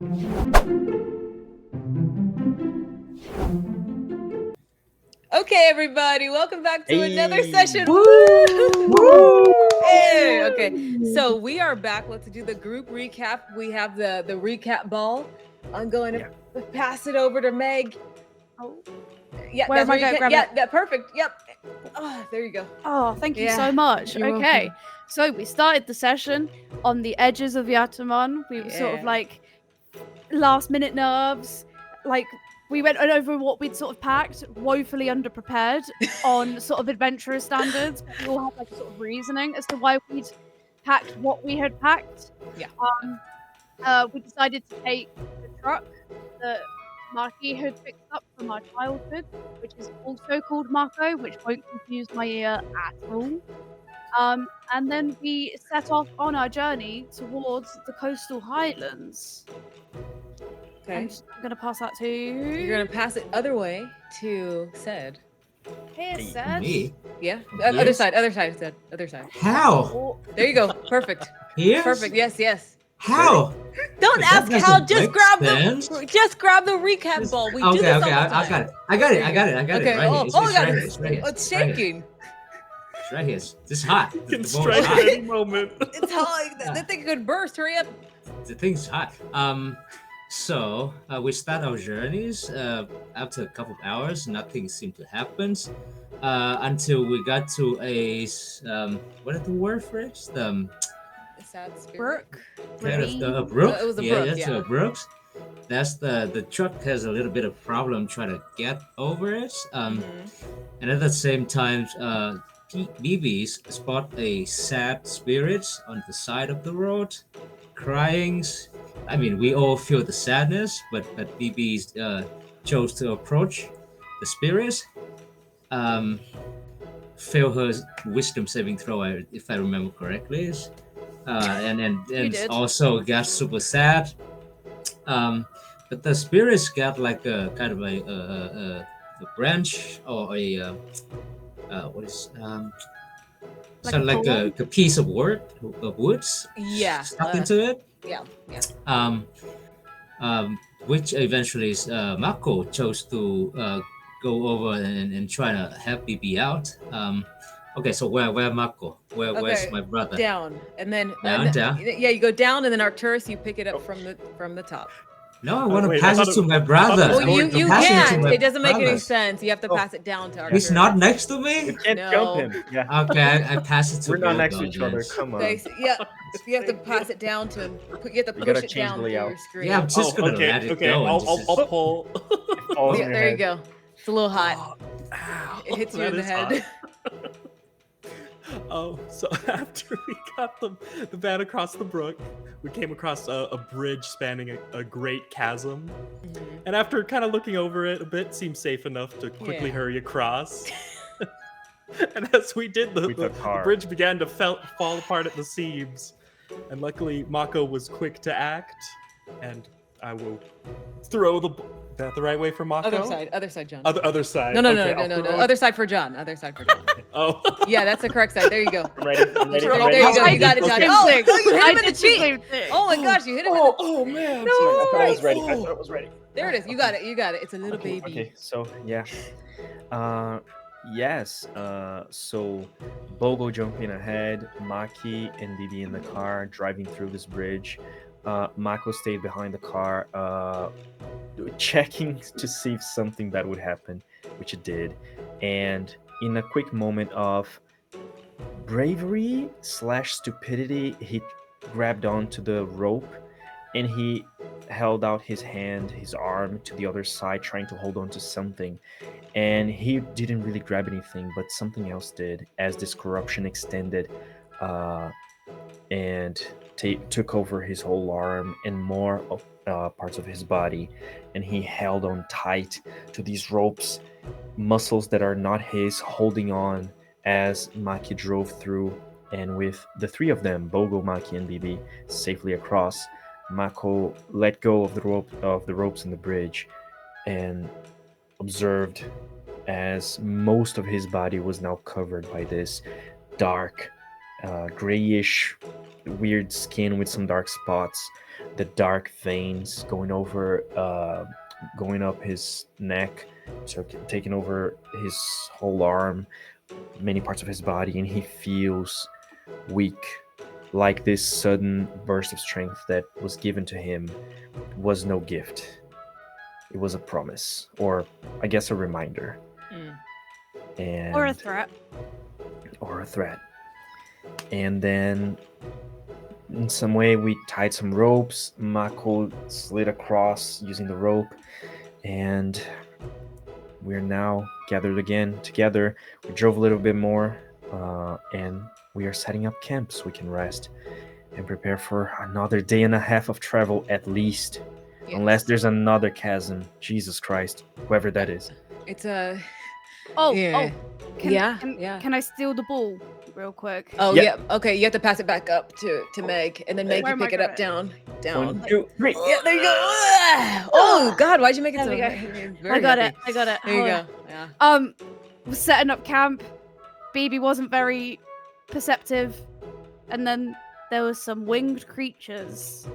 Okay, everybody, welcome back to another session. Woo! Hey, okay, so we are back. Let's do the group recap. We have the recap ball. I'm going to pass it over to Meg. Oh, Yeah, where that's am I where going? you Grab yeah, it. that perfect. Yep. Oh, there you go. Oh, thank you Yeah, so much. you're Okay, welcome. so we started the session on the edges of Yatamon. We were sort of Yeah. like last minute nerves. Like we went over what we'd sort of packed, woefully underprepared on sort of adventurous standards. But we all had like a sort of reasoning as to why we'd packed what we had packed. Yeah. We decided to take the truck that Maki had picked up from our childhood, which is also called Mako, which won't confuse my ear at all. And then we set off on our journey towards the coastal highlands. Okay. And I'm going to pass that to... You're going to pass it other way to Sed. Here, Seth. Me? Yeah. Yes. Other side, Sed. Other side. How? Oh, There you go. Perfect. Here? Perfect. Yes. How? Don't That ask doesn't how. Just make grab sense. the recap ball. We do Okay, this okay, all the I time. got it. I got it. Okay. Right here. Oh, It's my right God. here. It's right here. It's right here. shaking. It's right here. This is hot. The Can ball is strike hot. at any moment. It's hot. That thing could burst. Hurry up. The thing's hot. So we start our journeys. After a couple of hours, nothing seemed to happen. Until we got to a what is the word for it? A sad spirit. Brook. Kind of the Ravine. brook. It was a yeah, brook, that's yeah. a brooks. That's the truck has a little bit of problem trying to get over it. Mhm. And at the same time, BBs spot a sad spirit on the side of the road, crying. I mean, we all feel the sadness, but BBs chose to approach the spirit. Fail her wisdom saving throw, if I remember correctly. And did. also got super sad. But the spirits got like a kind of a branch or a what is Like sort a of like thorn? a piece of woods Yeah. stuck into it. Yeah. Which eventually Mako chose to go over and try to help BB out. Okay, so where Mako? Where's Okay, my brother? Down, and then Down. Yeah, you go down, and then Arcturus, you pick it up from the top. No, I want to wait, I pass thought it to it- my I thought brother. it was Well, going you to pass it to can't. my It doesn't make any brother. sense. You have to pass it down to Arcturus. He's not next to me. You can't No. jump him. Yeah. Okay, I pass it to We're not Bogo next to each other. then. Come on. Yeah, you have to pass it down to him. You have to You gotta push it change down the through your layout. screen. Yeah, I'm just gonna let it go. and I'll just- pull. Falls in Yeah, your there you head. go. It's a little hot. Ow, It hits you that in the is head. hot. Oh, so after we got the van across the brook, we came across a bridge spanning a great chasm. Mhm. And after kind of looking over it a bit, seemed safe enough to quickly Yeah. hurry across. And as we did, the With the car. bridge began to fall apart at the seams. And luckily, Mako was quick to act. And I will throw the... Is that the right way for Mako? Other side, John. Other side. No. Okay, I'll No. throw it- Other side for John. Other side for John. Oh. Yeah, that's the correct side. There you go. I'm ready. I'm ready. There I'm you ready. go. I You got did it, the Johnny. same Oh, thing. you hit I him in the did the same cheek. thing. Oh my gosh, you hit him in the... Oh man. No. I thought I was Nice. ready. I thought I was ready. There it is. You got it. It's a little Okay, baby. Okay, so yeah. Yes. So Bogo jumping ahead, Maki and Bibi in the car driving through this bridge. Mako stayed behind the car, checking to see if something bad would happen, which it did. And in a quick moment of bravery / stupidity, he grabbed onto the rope and he held out his hand, his arm to the other side, trying to hold on to something. And he didn't really grab anything, but something else did as this corruption extended and took over his whole arm and more of parts of his body. And he held on tight to these ropes, muscles that are not his, holding on as Maki drove through. And with the three of them, Bogo, Maki, and Bibi, safely across, Mako let go of the ropes in the bridge and observed as most of his body was now covered by this dark grayish, weird skin with some dark spots, the dark veins going up his neck, so taking over his whole arm, many parts of his body, and he feels weak, like this sudden burst of strength that was given to him was no gift. It was a promise, or I guess a reminder. And Or a threat. or a threat. And then in some way we tied some ropes. Mako slid across using the rope, and we're now gathered again together. We drove a little bit more, and we are setting up camp so we can rest and prepare for another day and a half of travel at least. Unless there's another chasm. Jesus Christ, whoever that is. It's a. Oh, Yeah. Can I steal the ball real quick? Oh Yeah. yeah. Okay, you have to pass it back up to Meg, and then Meg Where you am I pick it up gonna- down. 1, 2, 3. Yeah, there you go. Oh God, why'd you make it There so? we go. Very I got heavy. it. There you Hold go. Yeah. on. Was setting up camp. BB wasn't very perceptive, and then there was some winged creatures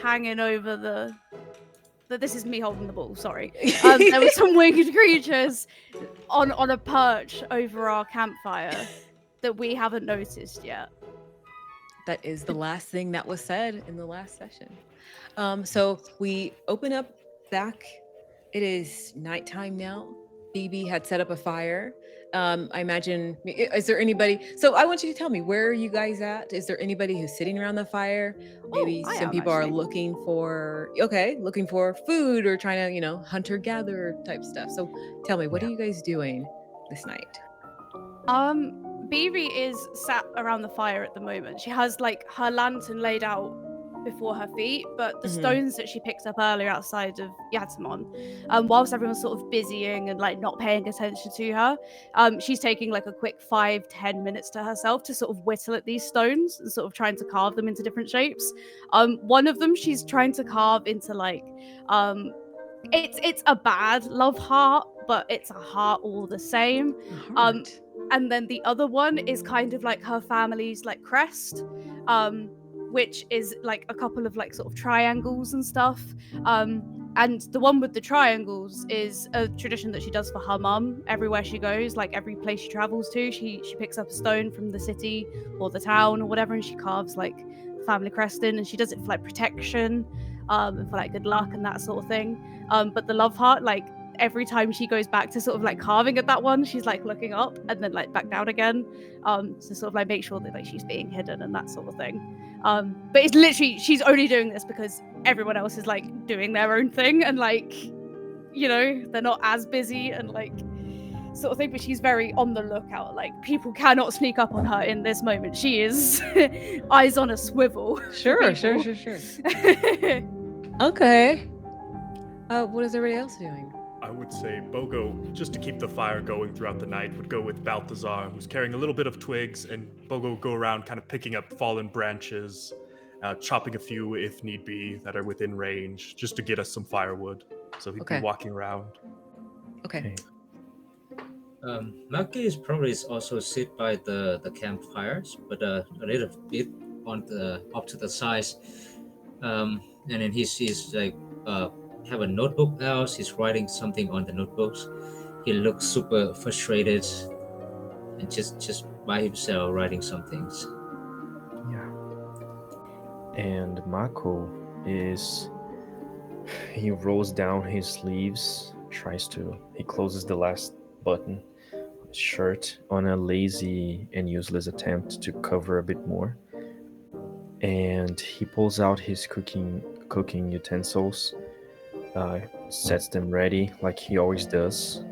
hanging over the. This is me holding the ball. Sorry. There were some winged creatures on a perch over our campfire that we haven't noticed yet. That is the last thing that was said in the last session. So we open up back. It is nighttime now. BB had set up a fire. I imagine, is there anybody? So I want you to tell me, where are you guys at? Is there anybody who's sitting around the fire? Maybe I some am, people are actually. looking for food or trying to, hunter gatherer type stuff. So tell me, what are you guys doing this night? BB is sat around the fire at the moment. She has like her lantern laid out before her feet, but the stones that she picked up earlier outside of Yatamon, whilst everyone's sort of busying and like not paying attention to her, she's taking like a quick 5-10 minutes to herself to sort of whittle at these stones and sort of trying to carve them into different shapes. One of them she's trying to carve into like it's a bad love heart, but it's a heart all the same. And then the other one is kind of like her family's like crest, which is like a couple of like sort of triangles and stuff. And the one with the triangles is a tradition that she does for her mum everywhere she goes. Like every place she travels to, she picks up a stone from the city or the town or whatever, and she carves like family crest in, and she does it for like protection, and for like good luck and that sort of thing. But the love heart, like every time she goes back to sort of like carving at that one, she's like looking up and then like back down again, to sort of like make sure that like she's being hidden and that sort of thing. But it's literally, she's only doing this because everyone else is like doing their own thing and like, they're not as busy and like sort of thing, but she's very on the lookout. Like people cannot sneak up on her in this moment. She is eyes on a swivel. Sure. Okay. What is everybody else doing? I would say Bogo, just to keep the fire going throughout the night, would go with Balthazar, who's carrying a little bit of twigs, and Bogo would go around kind of picking up fallen branches, chopping a few if need be that are within range, just to get us some firewood. So he'd be walking around. Okay. Maki is probably also sit by the campfires, but a little bit up to the side. And then he's like have a notebook out. He's writing something on the notebooks. He looks super frustrated and just by himself writing some things. Yeah. And Mako he rolls down his sleeves, he closes the last button on his shirt on a lazy and useless attempt to cover a bit more. And he pulls out his cooking utensils, sets them ready like he always does,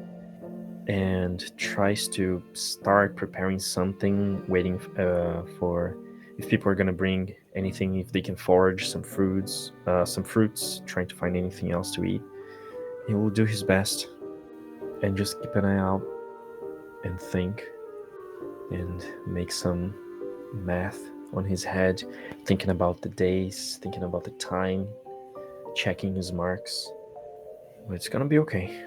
and tries to start preparing something, waiting for if people are going to bring anything, if they can forage some fruits, trying to find anything else to eat. He will do his best and just keep an eye out and think and make some math on his head, thinking about the days, thinking about the time, checking his marks. But it's gonna be okay.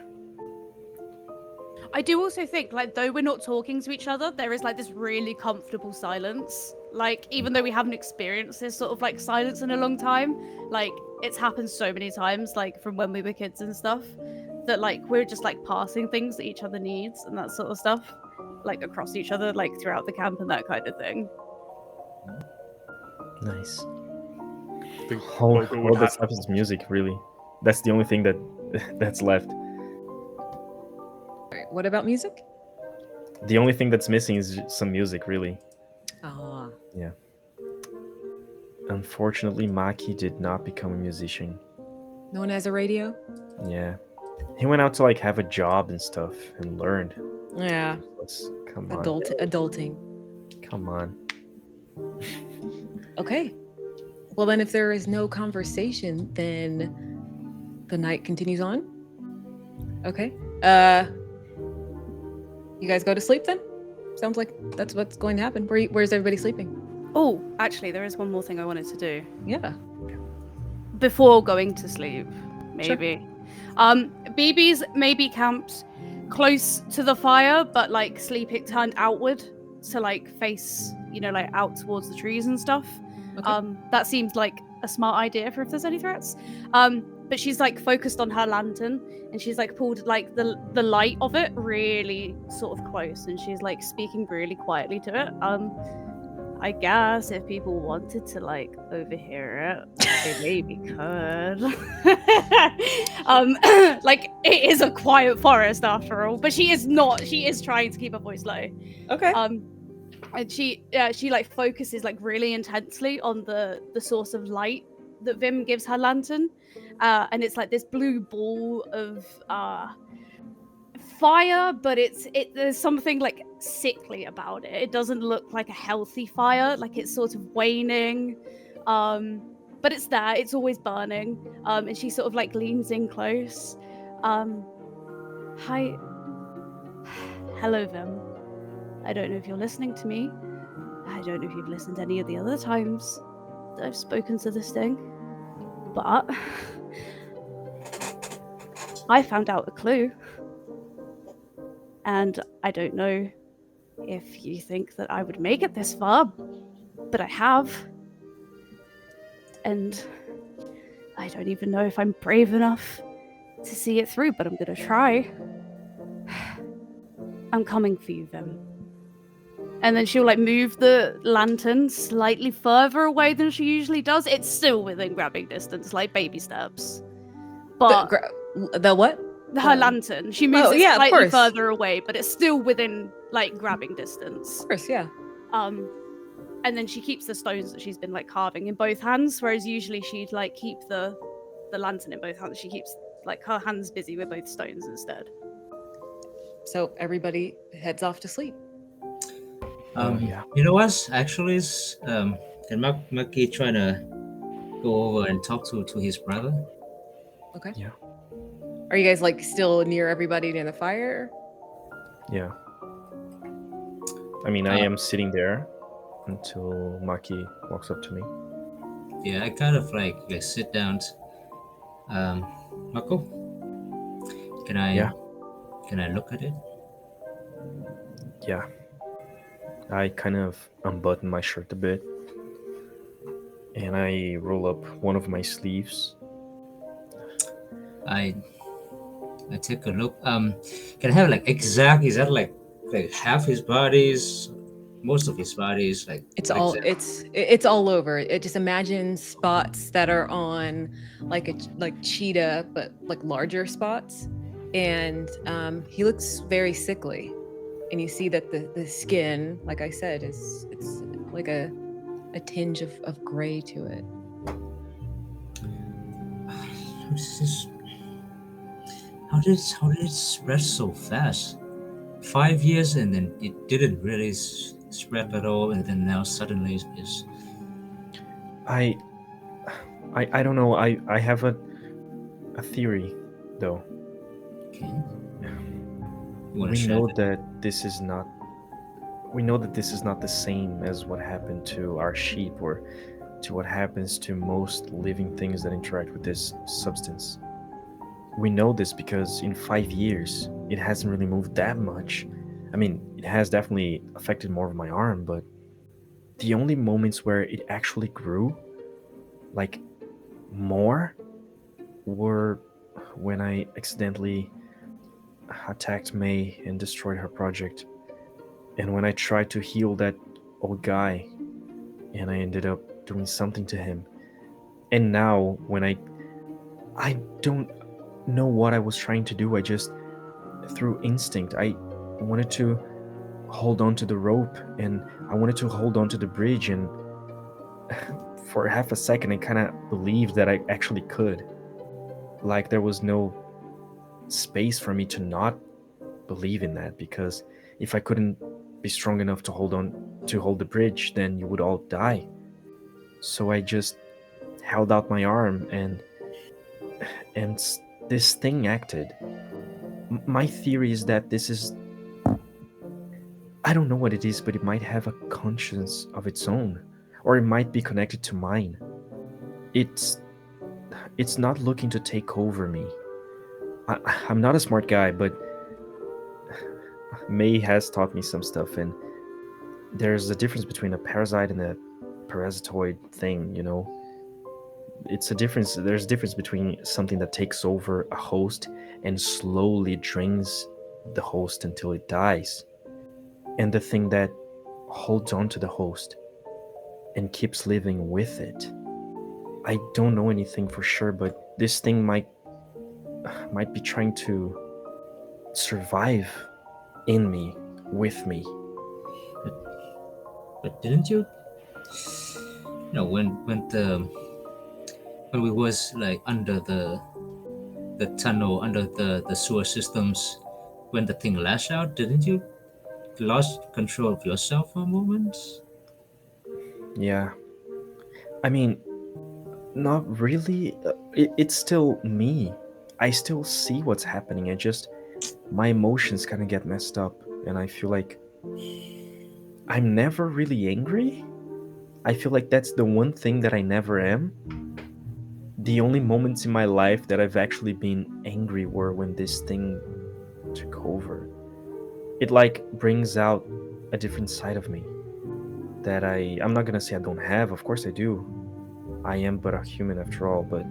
I do also think, like, though we're not talking to each other, there is like this really comfortable silence. Like, even though we haven't experienced this sort of like silence in a long time, like it's happened so many times, like from when we were kids and stuff, that like we're just like passing things that each other needs and that sort of stuff, like across each other, like throughout the camp and that kind of thing. Nice. I think All Bogo would that's have. left is music, really. That's the only thing that's left. All right, what about music? The only thing that's missing is some music, really. Ah, Yeah. Unfortunately, Maki did not become a musician. no one has a radio? Yeah. He went out to like have a job and stuff and learned. Yeah, Come on. adulting. Come on. Okay. Well, then if there is no conversation, then the night continues on. Okay. You guys go to sleep then? Sounds like that's what's going to happen. Where's everybody sleeping? Oh, actually, there is one more thing I wanted to do Yeah. before going to sleep. Maybe. BB's maybe camped close to the fire, but like sleeping turned outward to like face, you know, like out towards the trees and stuff. Okay. That seemed like a smart idea for if there's any threats. But she's like focused on her lantern and she's like pulled like the light of it really sort of close and she's like speaking really quietly to it. I guess if people wanted to like overhear it, they maybe could. Like it is a quiet forest after all, but she is trying to keep her voice low. Okay. And she like focuses like really intensely on the source of light that Vim gives her lantern, and it's like this blue ball of fire, but there's something like sickly about it. It doesn't look like a healthy fire, like it's sort of waning, but it's there, it's always burning. And she sort of like leans in close. Hi, hello Vim. I don't know if you're listening to me. I don't know if you've listened any of the other times that I've spoken to this thing, but I found out a clue. And I don't know if you think that I would make it this far, but I have. And I don't even know if I'm brave enough to see it through, but I'm gonna try. I'm coming for you, Vim. And then she'll like move the lantern slightly further away than she usually does. It's still within grabbing distance, like baby steps. But The what? her lantern, she moves it yeah, of slightly course. further away, but it's still within like grabbing distance. Of course, yeah. And then she keeps the stones that she's been like carving in both hands, whereas usually she'd like keep the lantern in both hands. She keeps like her hands busy with both stones instead. So everybody heads off to sleep. Yeah. You know what? Actually, can Maki trying to go over and talk to his brother? Okay. Yeah. Are you guys like still near everybody near the fire? Yeah. I mean, I am sitting there until Maki walks up to me. Yeah, I kind of like sit down. Mako, can I look at it? Yeah. I kind of unbutton my shirt a bit. And I roll up one of my sleeves. I take a look. Can I have like exact? Is that like half his body's, most of his body's like? It's all it's all over. It just imagine spots that are on like cheetah, but like larger spots. And he looks very sickly. And you see that the skin, like I said, it's like a tinge of gray to it. How did it spread so fast? 5 years and then it didn't really spread at all, and then now suddenly it's. I don't know. I have a theory, though. Okay. You want to We share know it? that this is not. We know that this is not the same as what happened to our sheep or to what happens to most living things that interact with this substance. We know this because in 5 years, it hasn't really moved that much. I mean, it has definitely affected more of my arm, but the only moments where it actually grew, like more, were when I accidentally attacked May and destroyed her project, and when I tried to heal that old guy, and I ended up doing something to him. And now, when I don't know what I was trying to do. I just, through instinct, I wanted to hold on to the rope and I wanted to hold on to the bridge. And for half a second, I kind of believed that I actually could. Like there was no space for me to not believe in that, because if I couldn't be strong enough to hold the bridge, then you would all die. So I just held out my arm and this thing acted. My theory is that this is, I don't know what it is, but it might have a conscience of its own, or it might be connected to mine. It's it's not looking to take over me. I'm not a smart guy, but May has taught me some stuff, and there's a difference between a parasite and a parasitoid thing, you know? It's a difference. There's a difference between something that takes over a host and slowly drains the host until it dies, and the thing that holds on to the host and keeps living with it. I don't know anything for sure, but this thing might be trying to survive in me, with me. But didn't you? When we was like under the tunnel, under the sewer systems, when the thing lashed out, didn't you lost control of yourself for a moment? Yeah. I mean, not really. It's still me. I still see what's happening. My emotions kind of get messed up, and I feel like I'm never really angry. I feel like that's the one thing that I never am. The only moments in my life that I've actually been angry were when this thing took over. It like brings out a different side of me that I'm not gonna say I don't have. Of course I do. I am but a human after all, but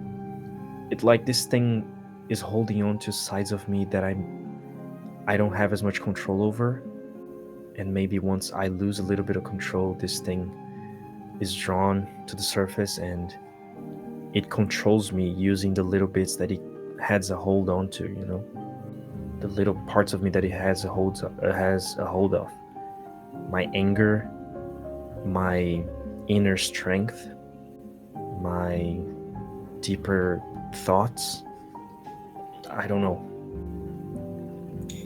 it like this thing is holding on to sides of me that I don't have as much control over. And maybe once I lose a little bit of control, this thing is drawn to the surface and it controls me using the little bits that it has a hold on to, you know? The little parts of me that it has a hold of. My anger, my inner strength, my deeper thoughts. I don't know.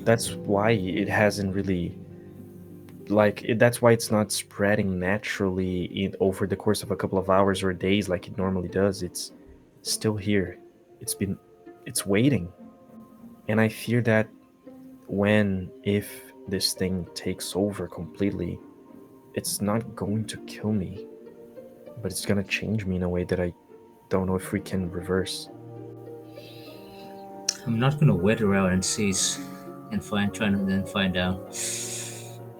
That's why it hasn't really that's why it's not spreading naturally over the course of a couple of hours or days like it normally does. It's still here. It's waiting. And I fear that if this thing takes over completely, it's not going to kill me, but it's going to change me in a way that I don't know if we can reverse. I'm not gonna wait around and see and trying to then find out.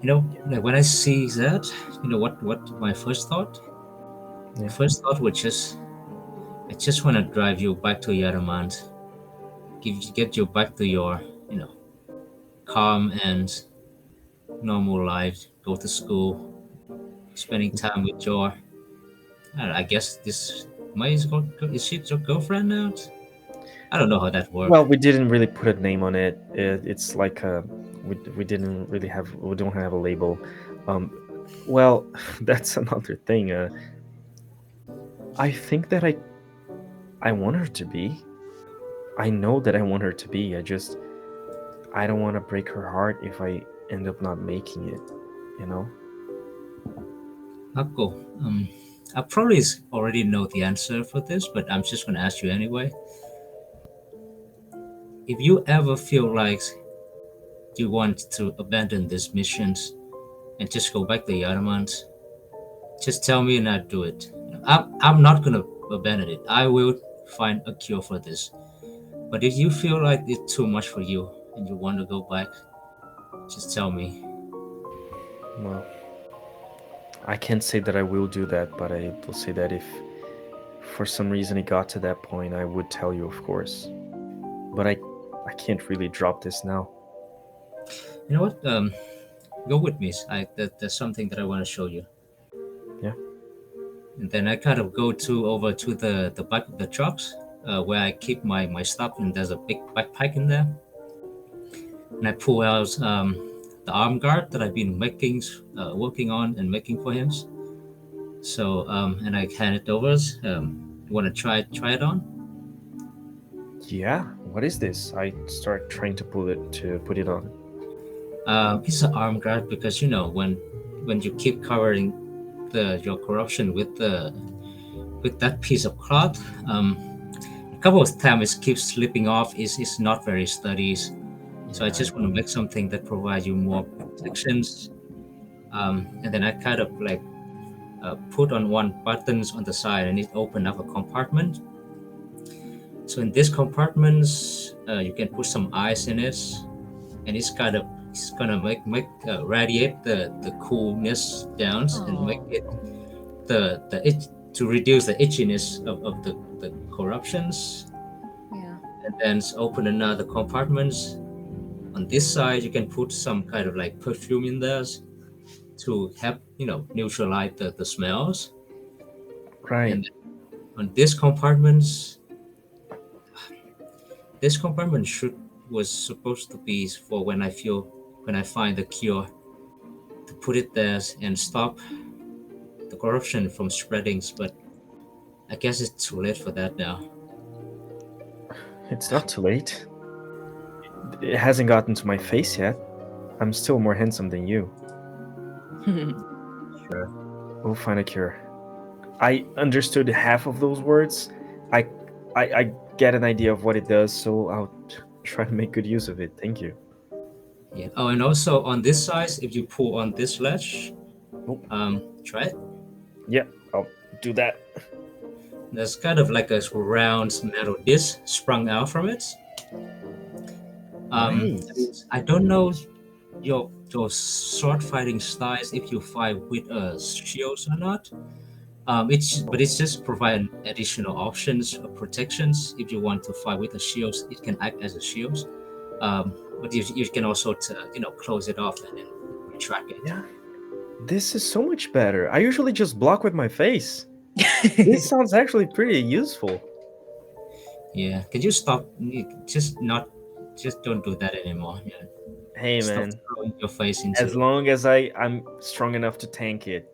Like when I see that, what my first thought? Yeah. My first thought was I just want to drive you back to Yaramant, get you back to your, calm and normal life. Go to school, spending time with your. I guess this is she your girlfriend now? I don't know how that works. Well, we didn't really put a name on it. It's like we don't have a label. Well, that's another thing. I think that I want her to be. I know that I want her to be. I don't want to break her heart if I end up not making it, you know? Cool. I probably already know the answer for this, but I'm just gonna ask you anyway. If you ever feel like you want to abandon these missions and just go back to Yaramant, just tell me and I'll do it. I'm not gonna abandon it. I will find a cure for this. But if you feel like it's too much for you, and you want to go back, just tell me. Well, I can't say that I will do that, but I will say that if for some reason it got to that point, I would tell you, of course. But I can't really drop this now. You know what? Go with me. There's something that I want to show you. Yeah. And then I kind of go to over to the back of the trucks, where I keep my stuff, and there's a big backpack in there. And I pull out the arm guard that I've been working on and making for him. So and I hand it over. You want to try it on? Yeah. What is this? I start trying to put it on. It's an arm guard because when you keep covering your corruption with that piece of cloth, a couple of times it keeps slipping off. It's not very sturdy. So I just want to make something that provides you more protections. And then I kind of like put on one buttons on the side, and it opened up a compartment. So in this compartments, you can put some ice in it, and it's gonna make radiate the coolness down and make it the itch to reduce the itchiness of the corruptions. Yeah. And then open another compartments. On this side, you can put some kind of like perfume in there to help neutralize the smells. Right. And on this compartment was supposed to be for when I find the cure, to put it there and stop the corruption from spreading. But I guess it's too late for that now. It's not too late. It hasn't gotten to my face yet. I'm still more handsome than you. Sure. We'll find a cure. I understood half of those words. I get an idea of what it does, so I'll try to make good use of it. Thank you. Yeah. Oh, and also on this side, if you pull on this ledge, try it. Yeah, I'll do that. There's kind of like a round metal disc sprung out from it. Nice. I don't know your sword fighting styles, if you fight with shields or not. It's just provide additional options of protections. If you want to fight with the shields, it can act as a shield. But you can also close it off and then retract it. Yeah. This is so much better. I usually just block with my face. This sounds actually pretty useful. Yeah. Can you stop? Just don't do that anymore. Yeah. Hey Stop man, throwing your face into. as long as I'm strong enough to tank it,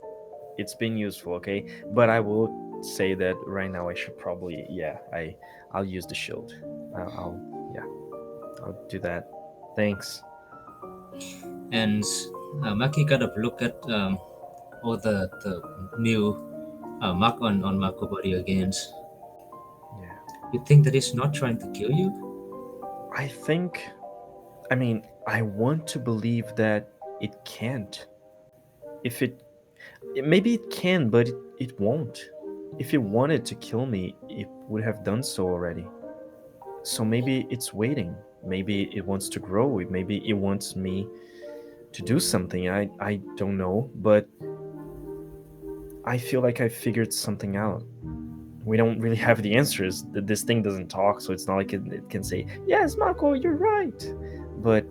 it's been useful, okay? But I will say that right now I should probably, I'll use the shield. I'll do that. Thanks. And Maki kind of look at all the new mark on Marco body again. Yeah. You think that it's not trying to kill you? I want to believe that it can't. If maybe it can, but it won't. If it wanted to kill me, it would have done so already. So maybe it's waiting. Maybe it wants to grow. Maybe it wants me to do something. I don't know, but I feel like I figured something out. We don't really have the answers. This thing doesn't talk, so it's not like it can say, "Yes, Mako, you're right." But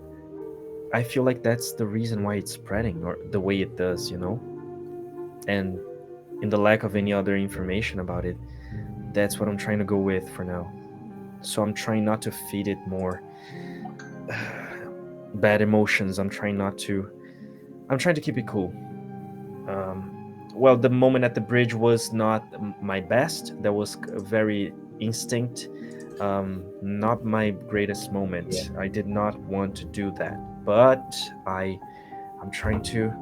I feel like that's the reason why it's spreading, or the way it does, And in the lack of any other information about it, that's what I'm trying to go with for now. So I'm trying not to feed it more bad emotions. I'm trying to keep it cool. Well, the moment at the bridge was not my best. That was very instinct. Not my greatest moment. Yeah. I did not want to do that, but I'm trying to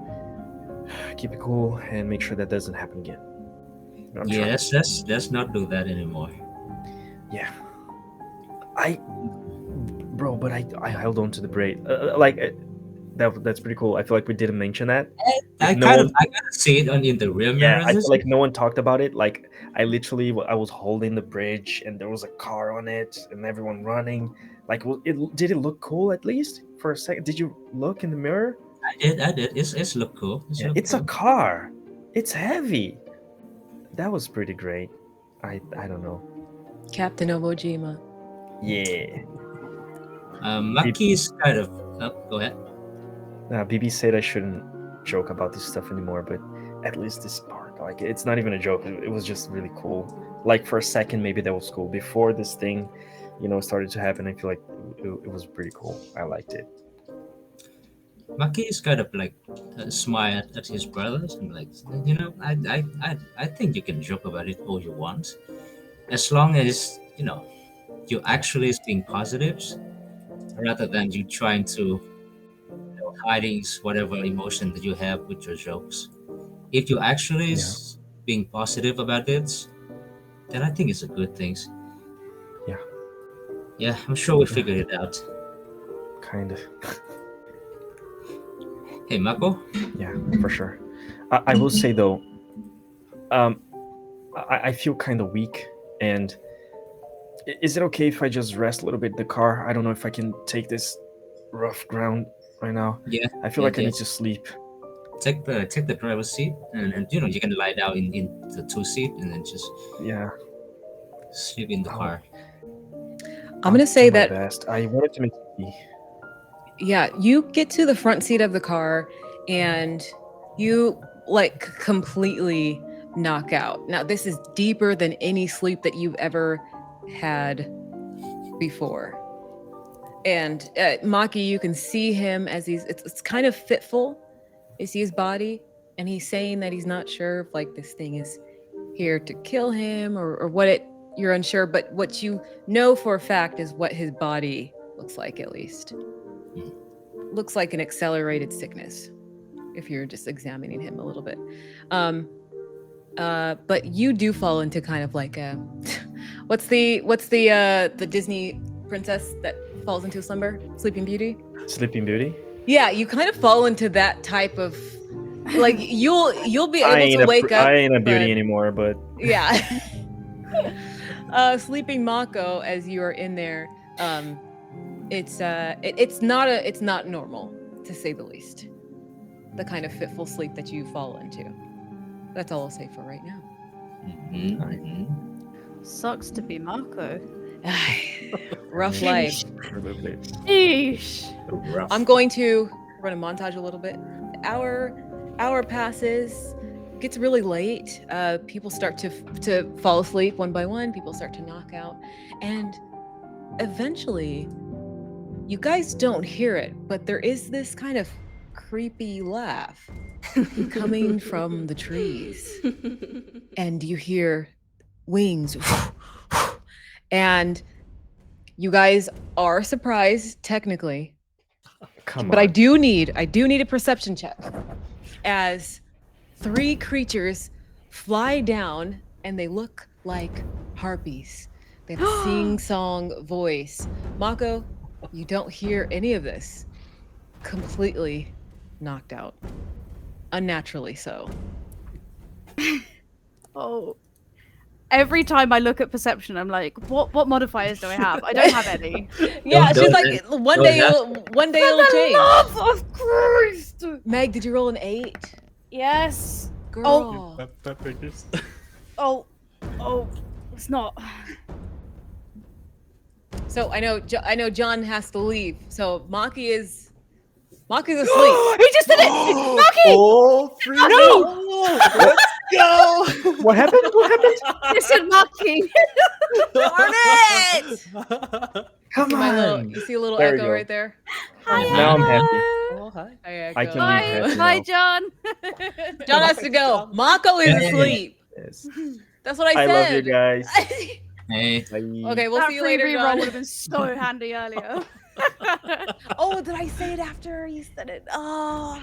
keep it cool and make sure that doesn't happen again. Let's not do that anymore. Yeah. But I held on to the braid. That's pretty cool. I feel like we didn't mention that. I No kind one, of I kind of see it in the rear yeah, mirrors. I feel like no one talked about it. Like I literally, I was holding the bridge, and there was a car on it, and everyone running. Like, did it look cool at least for a second? Did you look in the mirror? I did. It's look cool. Yeah, it's a car. It's heavy. That was pretty great. I don't know. Captain Obojima. Yeah. Maki's kind of. Oh, go ahead. BB said I shouldn't joke about this stuff anymore, but at least this part, like, it's not even a joke. It was just really cool. Like for a second, maybe that was cool. Before this thing, started to happen, I feel like it was pretty cool. I liked it. Maki is kind of like smile at his brothers and like, I think you can joke about it all you want, as long as you actually is being positives rather than you trying to hiding whatever emotion that you have with your jokes. If you actually is being positive about it, then I think it's a good thing. Yeah. Yeah, I'm sure we figured it out. Kind of. Hey, Mako. Yeah, for sure. I will say though, I feel kind of weak, and is it okay if I just rest a little bit in the car? I don't know if I can take this rough ground right now. Yeah, I feel like I need to sleep. Take the driver's seat, and you can lie down in the 2 seat, and then just sleep in the car. I'm gonna say do my that best. I wanted to make tea. Yeah, you get to the front seat of the car and you like completely knock out. Now, this is deeper than any sleep that you've ever had before. And Maki, you can see him as it's kind of fitful. You see his body, and he's saying that he's not sure if like this thing is here to kill him or what you're unsure, but what you know for a fact is what his body looks like, at least. Looks like an accelerated sickness if you're just examining him a little bit. But you do fall into kind of like a what's the Disney princess that falls into slumber? Sleeping Beauty? Sleeping Beauty? Yeah, you kind of fall into that type of like you'll be able to wake up. I ain't a beauty anymore, but yeah. Sleeping Mako as you are in there, it's not normal, to say the least. The kind of fitful sleep that you fall into. That's all I'll say for right now. Sucks to be Mako. Rough life. Eesh. I'm going to run a montage a little bit. Hour passes, gets really late. People start to fall asleep one by one. People start to knock out, and eventually, you guys don't hear it, but there is this kind of creepy laugh coming from the trees, and you hear wings, and you guys are surprised technically. But I do need a perception check as 3 creatures fly down, and they look like harpies. They have a sing-song voice. Mako, you don't hear any of this. Completely knocked out. Unnaturally so. Oh. Every time I look at perception, I'm like, what modifiers do I have? I don't have any. Yeah, she's like, one day it'll change. Love of Christ! Meg, did you roll an 8? Yes. Girl. That figures. Oh, it's not. So I know John has to leave. So Maki's asleep. He just did it! Maki! All 3. No! Let's go! What happened? Listen, Maki! Darn it! Come on! You see a little There we echo go. right there? Hi, Now I'm happy. Oh, hi. Hi, Echo. I can leave happy Bye, now. John. John has to go. Mako is Hey. asleep. Yes. That's what I I said. love you guys. Hey, Bye. Okay, we'll That see you free later, reroll John. would have been so handy earlier. Oh, did I say it after you said it? Oh,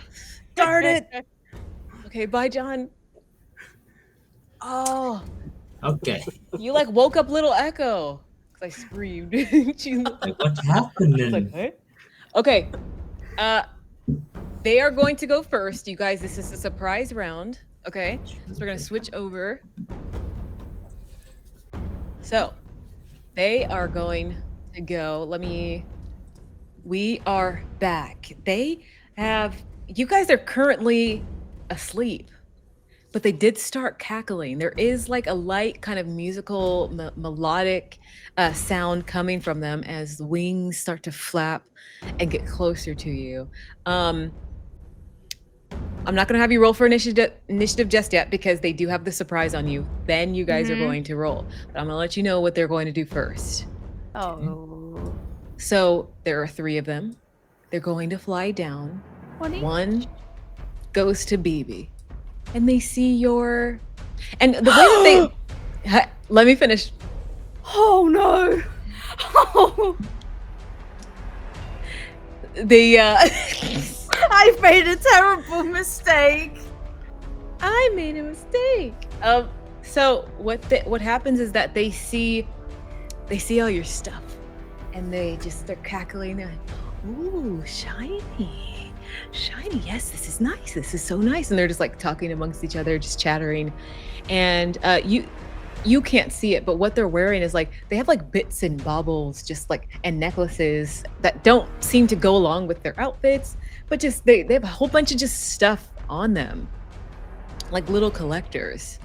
darn it. Okay, bye, John. Oh, okay. you like woke up little Echo. Because I screamed. She Like, what happened? was like, huh? Okay. they are going to go first. You guys, this is a surprise round. Okay, so we're gonna switch over. So they are going to go. We are back. You guys are currently asleep, but they did start cackling. There is like a light kind of musical melodic sound coming from them as the wings start to flap and get closer to you. I'm not going to have you roll for initiative just yet because they do have the surprise on you. Then you guys are going to roll. But I'm going to let you know what they're going to do first. Oh. So there are 3 of them. They're going to fly down. One goes to BB. And they see your... And the way that they... Let me finish. Oh, no. Oh. I've made a terrible mistake. I made a mistake. So what happens is that they see all your stuff, and they're cackling. They're like, "Ooh, shiny, shiny! Yes, this is nice. This is so nice." And they're just like talking amongst each other, just chattering. And you can't see it, but what they're wearing is like they have like bits and baubles, just like and necklaces that don't seem to go along with their outfits. But just they have a whole bunch of just stuff on them, like little collectors.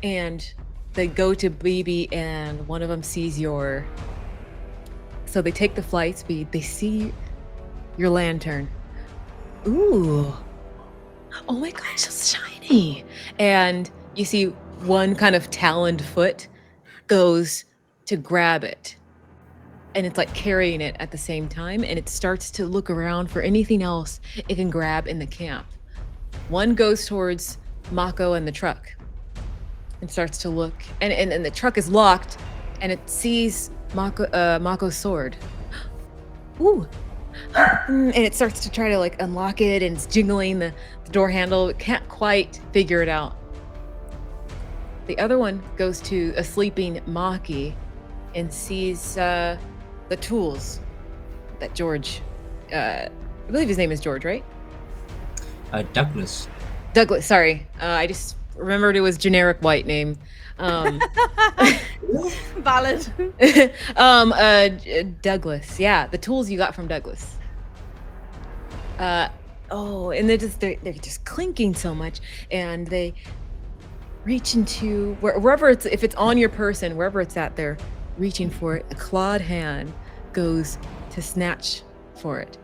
And they go to BB, and one of them sees so they take the flight speed. They see your lantern. Ooh. Oh my gosh, it's shiny. And you see one kind of taloned foot goes to grab it. And it's like carrying it at the same time, and it starts to look around for anything else it can grab in the camp. One goes towards Mako and the truck and starts to look, and the truck is locked, and it sees Mako's sword. Ooh. And it starts to try to like unlock it, and it's jingling the door handle. It can't quite figure it out. The other one goes to a sleeping Maki and sees the tools that George, I believe his name is George, right? Douglas. Douglas, sorry. I just remembered it was generic white name. Valid. Douglas, yeah, the tools you got from Douglas. And they're just clinking so much, and they reach into wherever if it's on your person, wherever it's at, they're reaching for it. A clawed hand goes to snatch for it.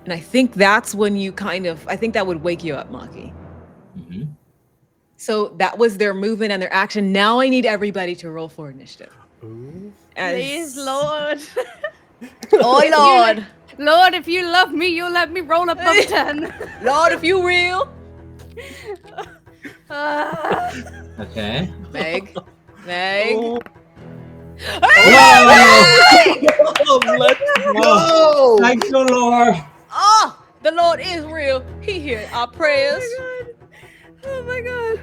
And I think that's when I think that would wake you up, Maki. Mm-hmm. So that was their movement and their action. Now I need everybody to roll for initiative. Ooh. Please, Lord. Oh, Lord. Lord, if you love me, you'll let me roll above 10. Lord, if you real. Okay. Meg. Oh, Let's go! Thank you, Lord. Oh, the Lord is real. He hears our prayers. Oh my god.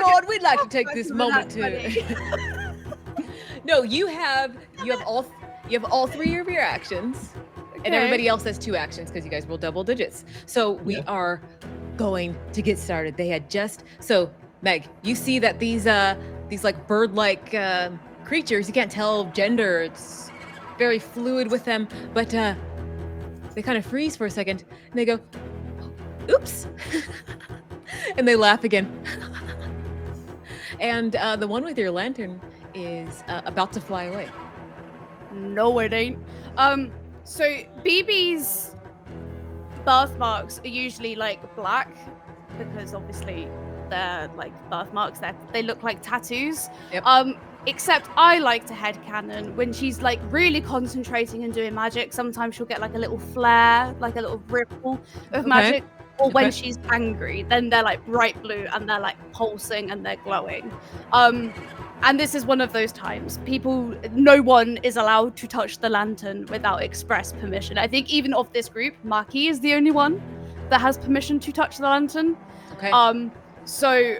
Lord, we'd like to take this moment to. No, you have all 3 of your actions, and everybody else has 2 actions because you guys roll double digits. So we are going to get started. They had so Meg, you see that these like bird-like creatures, you can't tell gender. It's very fluid with them, but they kind of freeze for a second, and they go, "Oops," and they laugh again. And the one with your lantern is about to fly away. No, it ain't. So BB's birthmarks are usually like black because obviously they're like birthmarks. They look like tattoos. Yep. Except I like to headcanon when she's like really concentrating and doing magic. Sometimes she'll get like a little flare, like a little ripple of magic. Or when she's angry, then they're like bright blue and they're like pulsing and they're glowing. And this is one of those times. No one is allowed to touch the lantern without express permission. I think even of this group, Maki is the only one that has permission to touch the lantern. Okay. So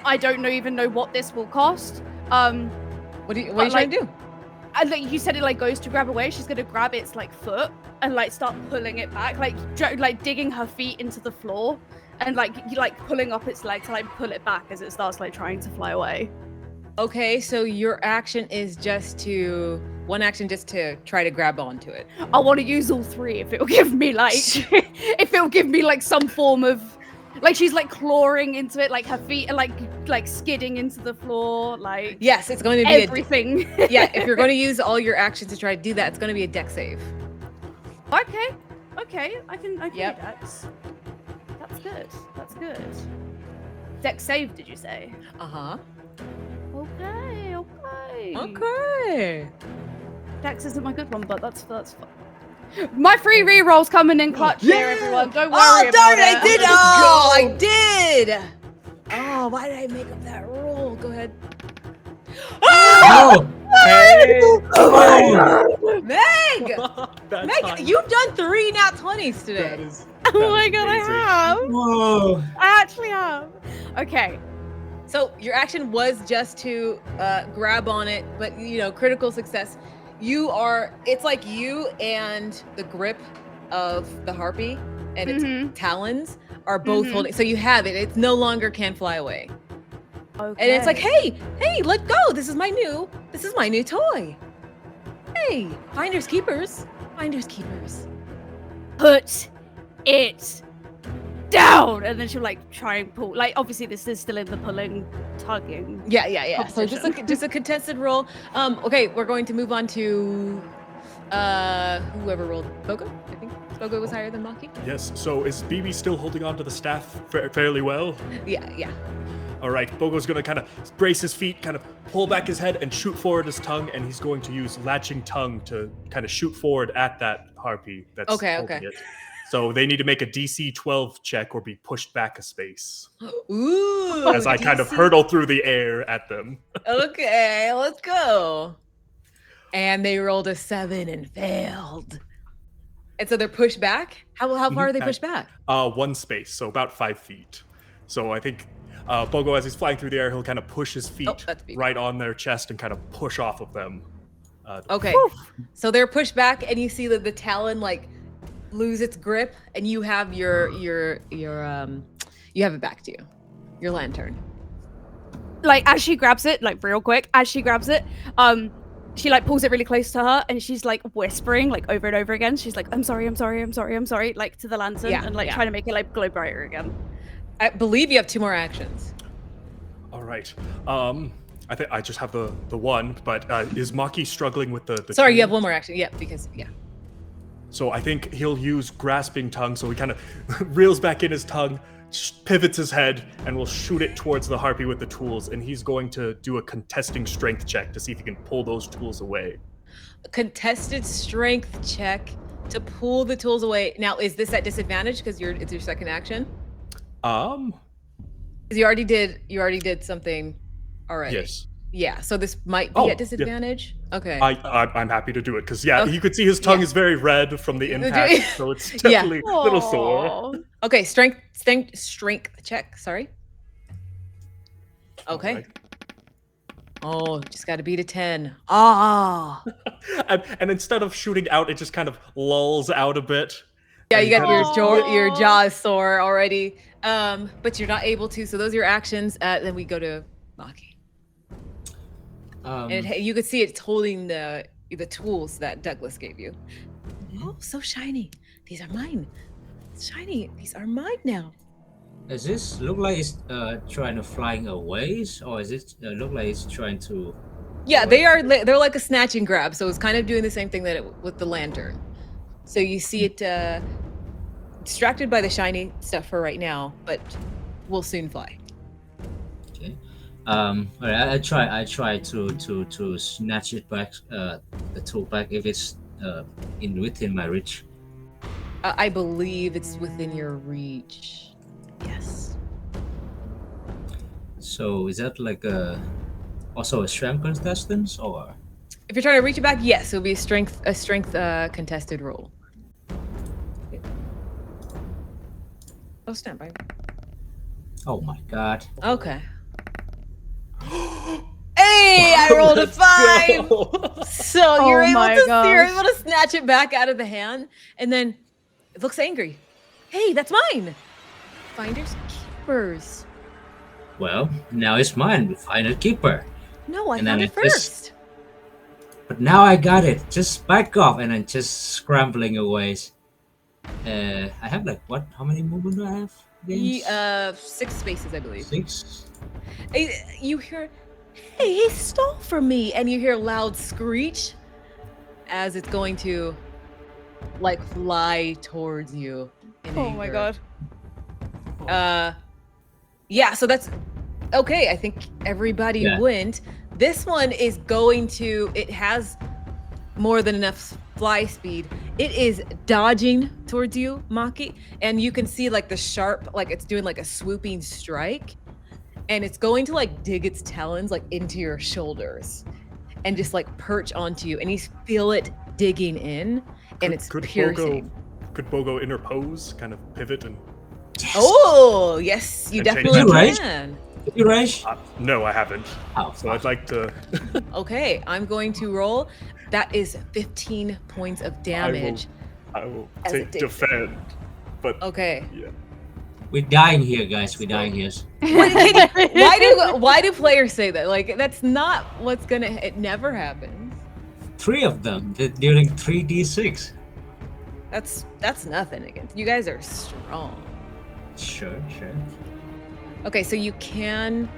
I don't even know what this will cost. What are you trying to do? And like you said, it like goes to grab away. She's gonna grab its like foot and like start pulling it back, like digging her feet into the floor and like pulling up its leg to like pull it back as it starts like trying to fly away. Okay, so your action is just to try to grab onto it. I want to use all three if it'll give me like some form of like she's like clawing into it, like her feet are like skidding into the floor, like Yes, it's going to be everything. Yeah, if you're going to use all your actions to try to do that, it's going to be a dex save. Okay, I can Yep. do dex. That's good. Dex save, did you say? Uh-huh. Okay. Okay. Dex isn't my good one, but that's fun. My free rerolls coming in clutch here, everyone. Don't worry about it. I did! Oh, I did! Oh, why did I make up that roll? Go ahead. Oh! Hey. Meg! That Meg, time. you've done 3 nat 20s today. That is. Oh my is god, I amazing. have. Whoa! I actually have. Okay. So your action was just to grab on it, but critical success. It's like you and the grip of the harpy and its talons are both holding. So you have it. It's no longer can fly away. Okay. And it's like, hey, let go. This is my new toy. Hey, finders keepers. Put it down, and then she'll like try and pull. Like obviously this is still in the pulling, tugging. Yeah. So just a contested roll. Okay, we're going to move on to whoever rolled. Bogo, I think Bogo was higher than Maki. Yes. So is BB still holding on to the staff fairly well? Yeah. All right. Bogo's gonna kind of brace his feet, kind of pull back his head, and shoot forward his tongue, and he's going to use latching tongue to kind of shoot forward at that harpy that's Okay. holding it. So they need to make a DC 12 check or be pushed back a space. Ooh. As I kind of DC. hurtle through the air at them. Okay, let's go. And they rolled a 7 and failed. And so they're pushed back? How far are they pushed back? 1 space, so about 5 feet. So I think Bogo, as he's flying through the air, he'll kind of push his feet that's BB. right on their chest and kind of push off of them. Okay. So they're pushed back and you see that the talon like lose its grip and you have you have it back to you. Your lantern. Like as she grabs it, like real quick, she like pulls it really close to her and she's like whispering like over and over again. She's like, I'm sorry, like to the lantern and like trying to make it like glow brighter again. I believe you have 2 more actions. All right. I think I just have the one, but is Maki struggling with the Sorry, tongue? you have 1 more action. Yeah, because So I think he'll use grasping tongue, so he kind of reels back in his tongue, pivots his head, and will shoot it towards the harpy with the tools, and he's going to do a contesting strength check to see if he can pull those tools away. A contested strength check to pull the tools away. Now, is this at disadvantage because it's your second action? 'Cause you already did something already. Yes. Yeah, so this might be at disadvantage. Yeah. Okay. I'm happy to do it because you could see his tongue is very red from the impact, so it's definitely a little sore. Okay, strength check. Sorry. Okay. Right. Oh, just got to beat a 10. Ah. And instead of shooting out, it just kind of lulls out a bit. Yeah, you got your jaw is sore already. But you're not able to. So those are your actions. Then we go to Maki. And you could see it's holding the tools that Douglas gave you. Oh, so shiny. These are mine. Shiny. These are mine now. Does this look like it's trying to flying away, or is it look like it's trying to? Yeah, they're like a snatch and grab. So it's kind of doing the same thing with the lantern. So you see it distracted by the shiny stuff for right now, but will soon fly. Okay. All right, I try to snatch it back, the tool back if it's within my reach. I believe it's within your reach. Yes. So is that like also a strength contestant, or? If you're trying to reach it back, yes, it'll be a strength contested roll. Oh, stand by. Oh my god. Okay. Hey, Hey, I rolled a Let's 5. go. So you're Oh able my to you're gosh. able to snatch it back out of the hand, and then it looks angry. Hey, that's mine. Finders keepers. Well, now it's mine. We find a keeper. No, I And found then it I just- first. But now I got it. Just back off, and I'm just scrambling away. I have like what? How many movement do I have? Against? 6 spaces, I believe. 6. You hear, hey, he stole from me, and you hear a loud screech as it's going to like fly towards you. In Oh my anger. god. Yeah, so that's okay. I think everybody Yeah. went. This one is going to, it has more than enough fly speed. It is dodging towards you, Maki, and you can see like the sharp, like it's doing like a swooping strike, and it's going to like dig its talons like into your shoulders and just like perch onto you, and you feel it digging in, and it's piercing. Could Bogo interpose, kind of pivot and? Oh, yes, you And change definitely that. Right? can. Did you rage? No, I haven't. Oh, So I'd like to. Okay, I'm going to roll. That is 15 points of damage. I will As it take digs defend. But Okay. yeah. We're dying here, guys. We're dying here. Why do players say that? Like that's not what's gonna. It never happens. 3 of them during 3d6. That's nothing against you guys. Are strong. Sure. Okay, so you can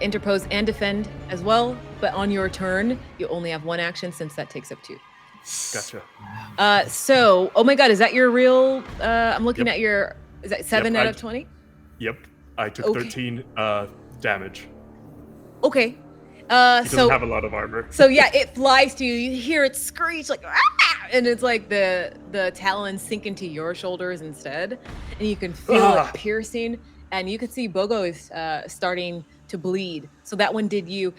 interpose and defend as well, but on your turn you only have 1 action since that takes up 2. Gotcha. So oh my god, is that your real? I'm looking Yep. at your. Is that 7 Yep, out I- of 20? Yep. I took Okay. 13 damage. Okay. He doesn't So have a lot of armor. So yeah, it flies to you. You hear it screech like, "Ah!" And it's like the talons sink into your shoulders instead, and you can feel Ah. it piercing. And you can see Bogo is starting to bleed. So that one did you,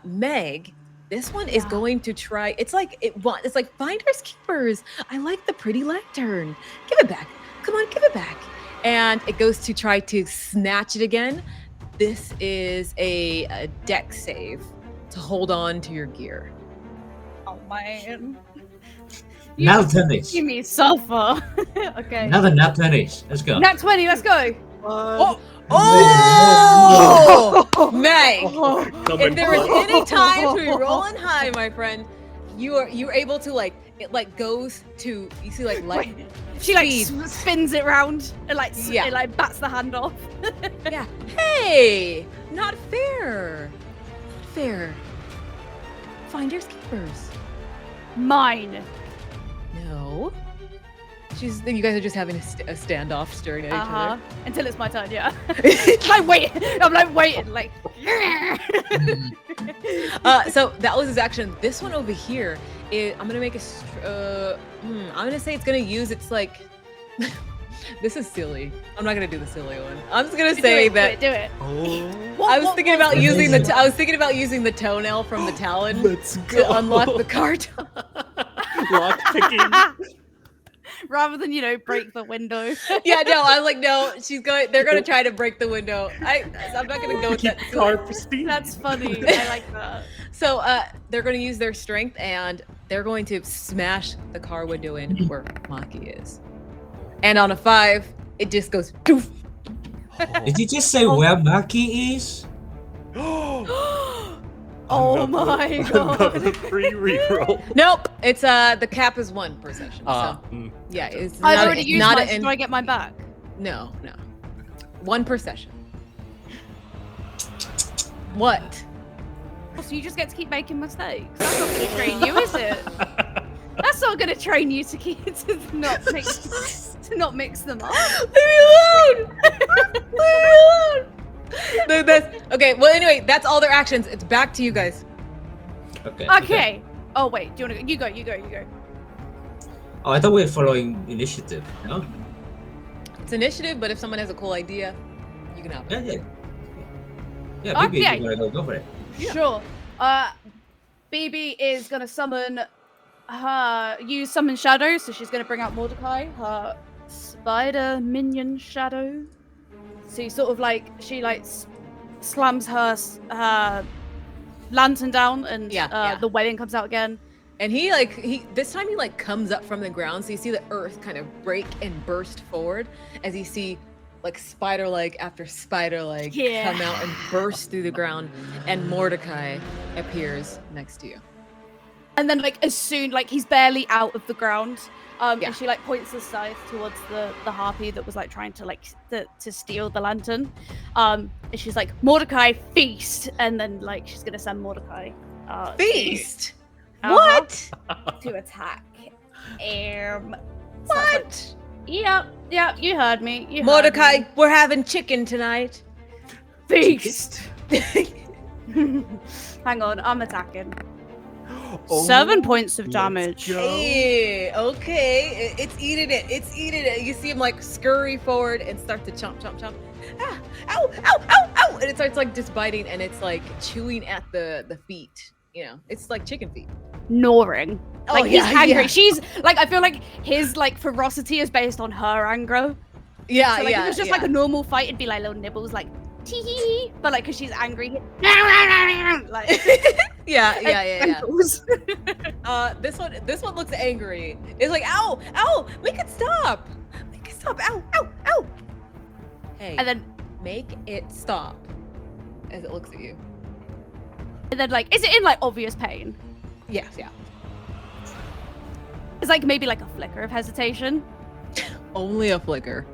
Meg. This one is Yeah. going to try. It's like it's like finders keepers. I like the pretty lantern. Give it back. Come on, give it back. And it goes to try to snatch it again. This is a deck save to hold on to your gear. Oh man. Now You tennis. see me suffer. Okay. Another nat 20s. Let's go. Nat 20, let's go. Oh, Meg! Come If in there was clutch. any time to be rolling high, my friend, you're able to like it like goes to you see like light. She like Speed. spins it round and like Yeah. it like bats the hand off. Yeah. Hey, not fair. Not fair. Finders keepers. Mine. No. You guys are just having a standoff staring at each other. Until it's my turn, yeah. I'm like waiting, like. So that was his action. This one over here is I'm gonna make I'm gonna say it's gonna use its like. This is silly. I'm not gonna do the silly one. I'm just gonna say that. Do it. Oh, I was thinking about what's using the. amazing? I was thinking about using the toenail from the talon let's go. to unlock the card. Lock picking. Rather than break the window. Yeah, no, I was like, no, they're gonna try to break the window. I'm not gonna go with Keep that. the car pristine. That's funny. I like that. So they're gonna use their strength and they're going to smash the car window in where Maki is. And on a 5, it just goes doof. Did you just say where Maki is? Oh my god. Another free reroll. Nope, it's the cap is 1 per session. Ah. So yeah, it's I've not already used not mine. Do I get mine back? No. 1 per session. What? Oh, so you just get to keep making mistakes. That's not going to train you, is it? That's not going to train you to not mix them up. Leave me alone! Leave me alone! Okay, well anyway, that's all their actions. It's back to you guys. Okay. Oh wait, do you want to go? You go. Oh, I thought we were following initiative. No? It's initiative, but if someone has a cool idea, you can help. Yeah. Yeah, maybe Okay. you gotta go for it. Sure. BB is gonna summon use summon shadow, so she's gonna bring out Mordecai, her spider minion shadow. So you sort of like she slams her lantern down, and Yeah. the webbing comes out again. And he this time he like comes up from the ground, so you see the earth kind of break and burst forward as you see like spider leg after spider leg come out and burst through the ground, and Mordecai appears next to you. And then like as soon like he's barely out of the ground, Yeah. and she like points the scythe towards the harpy that was like trying to like to steal the lantern. And she's like, Mordecai, feast, and then like she's gonna send Mordecai Feast. Uh-huh. What? to attack. What? Yeah, you heard me. You heard Mordecai, me. we're having chicken tonight. Feast. Hang on, I'm attacking. Oh, 7 points of let's damage. go. Hey, okay. It's eating it. It's eating it. You see him like scurry forward and start to chomp, chomp, chomp. Ah, ow, ow, ow, ow. And it starts like just biting, and it's like chewing at the feet. You know, it's like chicken feet. Gnawing. Oh, Like he's yeah, angry. yeah. She's like, I feel like his like ferocity is based on her anger. Yeah, So like yeah. if it was just yeah. like a normal fight, it'd be like little nibbles, like tee hee hee. But like, cause she's angry, like yeah. ankles. This one looks angry. It's like, ow, ow, make it stop. Make it stop. Ow, ow, ow. Hey, And then make it stop. As it looks at you. like, is it in like obvious pain? Yes, yeah. It's like maybe like a flicker of hesitation. Only a flicker.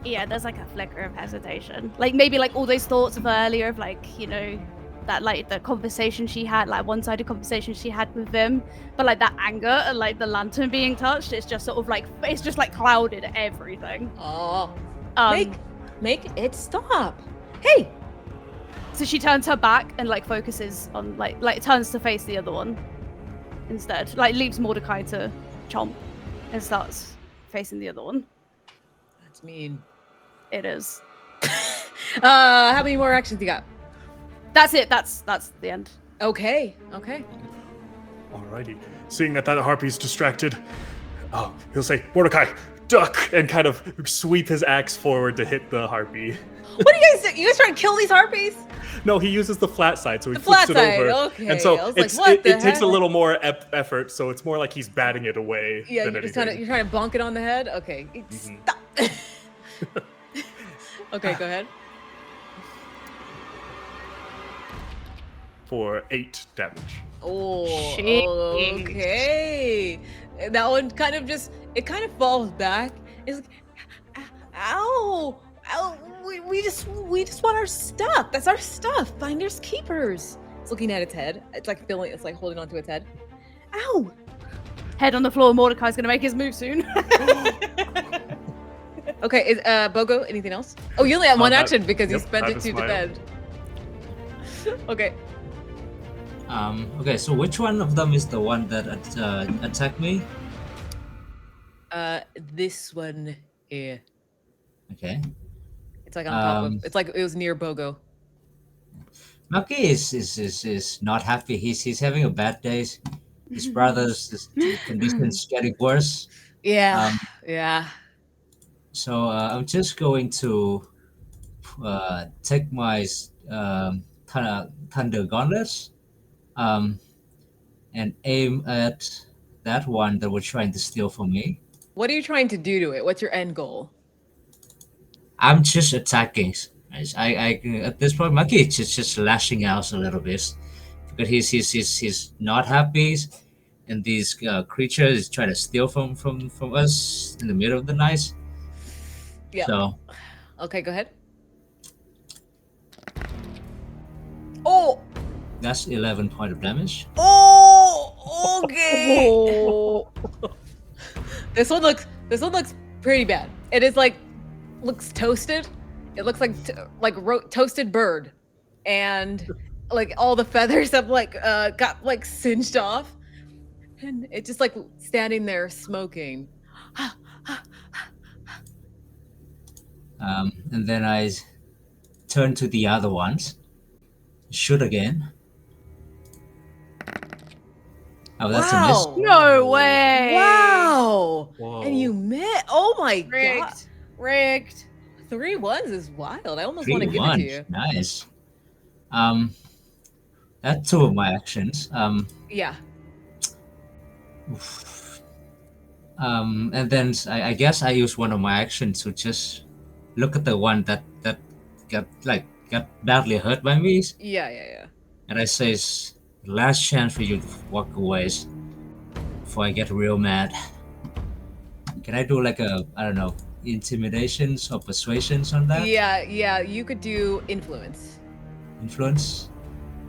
Yeah, there's like a flicker of hesitation. Like maybe like all those thoughts of earlier of like, you know, that like the conversation she had, like one-sided conversation she had with him, but like that anger and like the lantern being touched, it's just sort of like, it's just like clouded everything. Oh, Um, make it stop. Hey, So she turns her back and like focuses on like turns to face the other one instead. Like leaves Mordecai to chomp and starts facing the other one. that's mean. It is. How many more actions you got? That's it. That's the end. Okay. Alrighty. Seeing that harpy's distracted, he'll say, Mordecai, duck, and kind of sweep his axe forward to hit the harpy. What do you guys do? You guys trying to kill these harpies? No, he uses the flat side, so he The flips flat it side, over. okay. And so I was like, it's, what it, the it takes a heck? little more effort, so it's more like he's batting it away Yeah, than you're just anything. you're trying to bonk it on the head. Okay, Mhm. stop. Okay, go ahead. For 8 damage. Oh, Shit. okay. And that one kind of falls back. It's like, ow, ow. We just want our stuff. That's our stuff. Finders keepers. It's looking at its head. It's like holding onto its head. Ow. Head on the floor. Mordecai's gonna make his move soon. Okay, is Bogo anything else? Oh, you only have one that- action because you yep, spent I it have to a smile. defend. Okay. Okay, so which one of them is the one that attacked me? This one here. Okay. It's like on top Um, of. It's like it was near Bogo. Maki is not happy. He's having a bad day. His brother's condition's getting worse. Yeah. Um, Yeah. So I'm just going to take my thunder gauntlets and aim at that one that was trying to steal from me. What are you trying to do to it? What's your end goal? I'm just attacking. I at this point, Maki is just lashing out a little bit because he's not happy, and these creatures is trying to steal from us in the middle of the night. Yeah. So Okay, go ahead. Oh. that's 11 point of damage. Oh. Okay. Oh. This one looks pretty bad. It is looks toasted. It looks like toasted bird, and like all the feathers have got singed off, and it's just standing there smoking. And then I turn to the other ones. Shoot again. Oh, that's a miss. Wow. No way. Wow! Whoa. And you met. Oh my god! Rigged. Rigged. 3 1s is wild. I almost want to give it 3-1. to you. Nice. That's two of my actions. Yeah. And then I guess I use one of my actions to just look at the one that got badly hurt by me, Yeah. and I say, "It's the last chance for you to walk away before I get real mad." Can I do like a, I don't know, intimidations or persuasions on that? Yeah. You could do influence. Influence.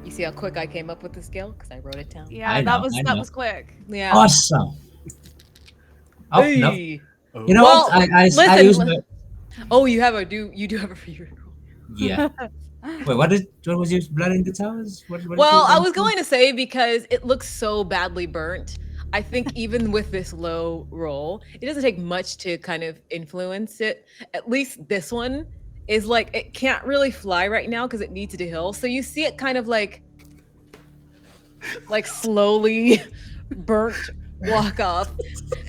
You see how quick I came up with the skill because I wrote it down. Yeah, I that know, was I that know. was quick. Yeah. Awesome. Oh no! Hey. You know Well, what? I listen, use my Oh, you do have a reroll. yeah. Wait, what was your blood in the towers? What Well, did I you was say? going to say because it looks so badly burnt. I think even with this low roll, it doesn't take much to kind of influence it. At least this one is like it can't really fly right now because it needs to heal. So you see it kind of like slowly burnt walk off,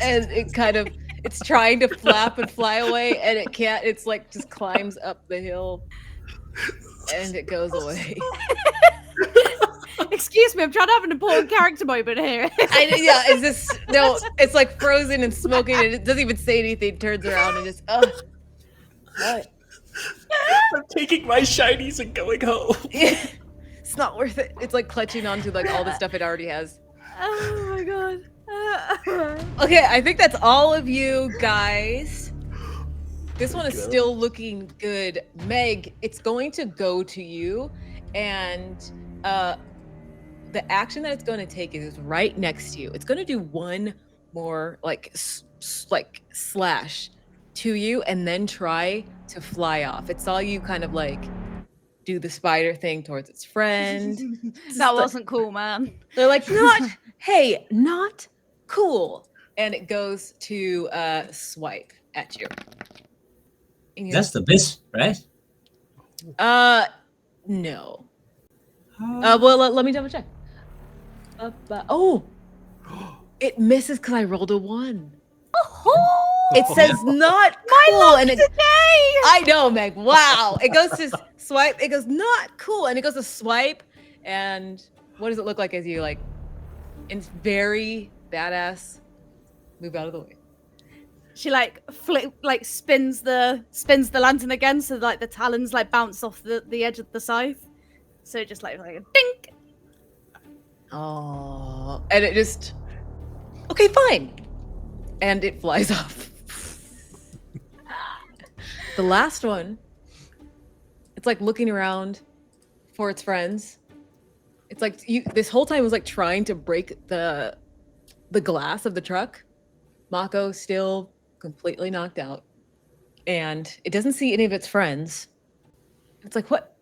and it's trying to flap and fly away, and it can't. It's like just climbs up the hill, and it goes away. Excuse me, I'm trying to have an important character moment here. It's just no. It's like frozen and smoking, and it doesn't even say anything. Turns around and just what? I'm taking my shinies and going home. It's not worth it. It's like clutching onto like all the stuff it already has. Oh my god. Okay, I think that's all of you guys. This one is still looking good. Meg, it's going to go to you, and the action that it's going to take is right next to you. It's going to do one more like slash to you, and then try to fly off. It saw you kind of like do the spider thing towards its friend. That wasn't cool, man. They're like, not cool. And it goes to swipe at you. And That's the best, right? No. Well, let me double check. It misses because I rolled a 1. It says not cool, and it. I know, Meg. Wow. It goes to swipe. It goes not cool, and it goes to swipe. And what does it look like as you like? It's very badass. Move out of the way. She like spins the lantern again, so like the talons like bounce off the edge of the scythe. So just like a dink. Oh, and it just. Okay, fine. And it flies off. The last one, it's like looking around for its friends. It's like this whole time it was like trying to break the glass of the truck. Mako still completely knocked out, and it doesn't see any of its friends. It's like what?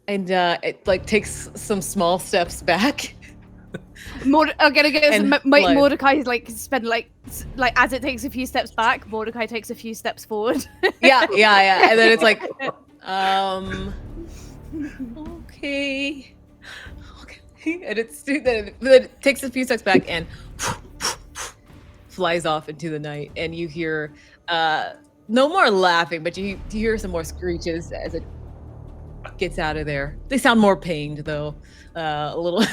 And it like takes some small steps back. I'm gonna go. And Mordecai like spend like as it takes a few steps back, Mordecai takes a few steps forward. Yeah. And then it's like, okay. And then it takes a few steps back and flies off into the night. And you hear no more laughing, but you hear some more screeches as it gets out of there. They sound more pained though, a little.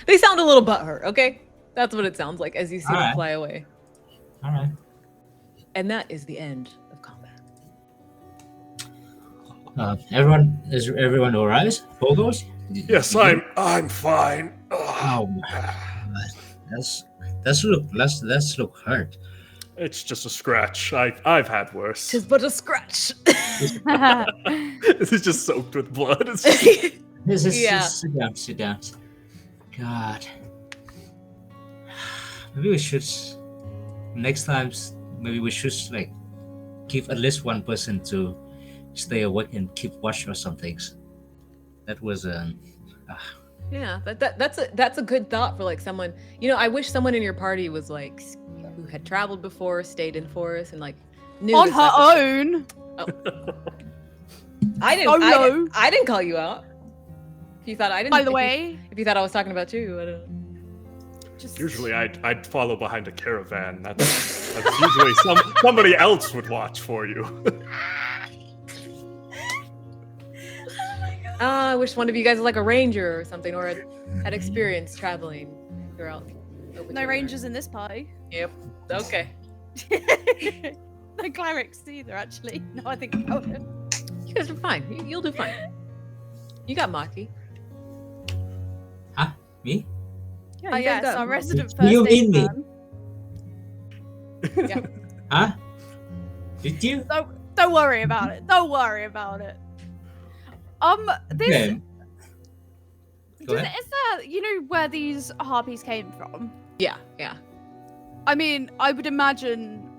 They sound a little butthurt. Okay, that's what it sounds like as you see them fly away. All right. And that is the end of combat. Is everyone all right? Bogos? Yes, I'm fine. Oh my god. That's look hurt. It's just a scratch. I've had worse. Tis but a scratch. This is just soaked with blood. It's just... Yeah. Sit down. God. Maybe we should next time. Maybe we should like give at least one person to stay awake and keep watch or some things. That was Yeah, that's a good thought for like someone. I wish someone in your party was like who had traveled before, stayed in forest, and like knew On this her type of stuff. own. I didn't call you out. If you thought I didn't. By the way, if you thought I was talking about you, I don't know. Usually I'd follow behind a caravan. That's usually somebody else would watch for you. Oh my god. I wish one of you guys was like a ranger or something, or had experience traveling throughout. No rangers in this party. Yep. Okay. No clerics either, actually. No, I think about it. You guys are fine. You'll do fine. You got Maki. Huh? Me? Yeah, Oh, you guys yes, got our Maki. resident You first aid mean me? man. Yeah. Huh? Did you? Don't worry about it. Don't worry about it. This Okay. Go is ahead. there, you know, where these harpies came from? Yeah. I mean, I would imagine,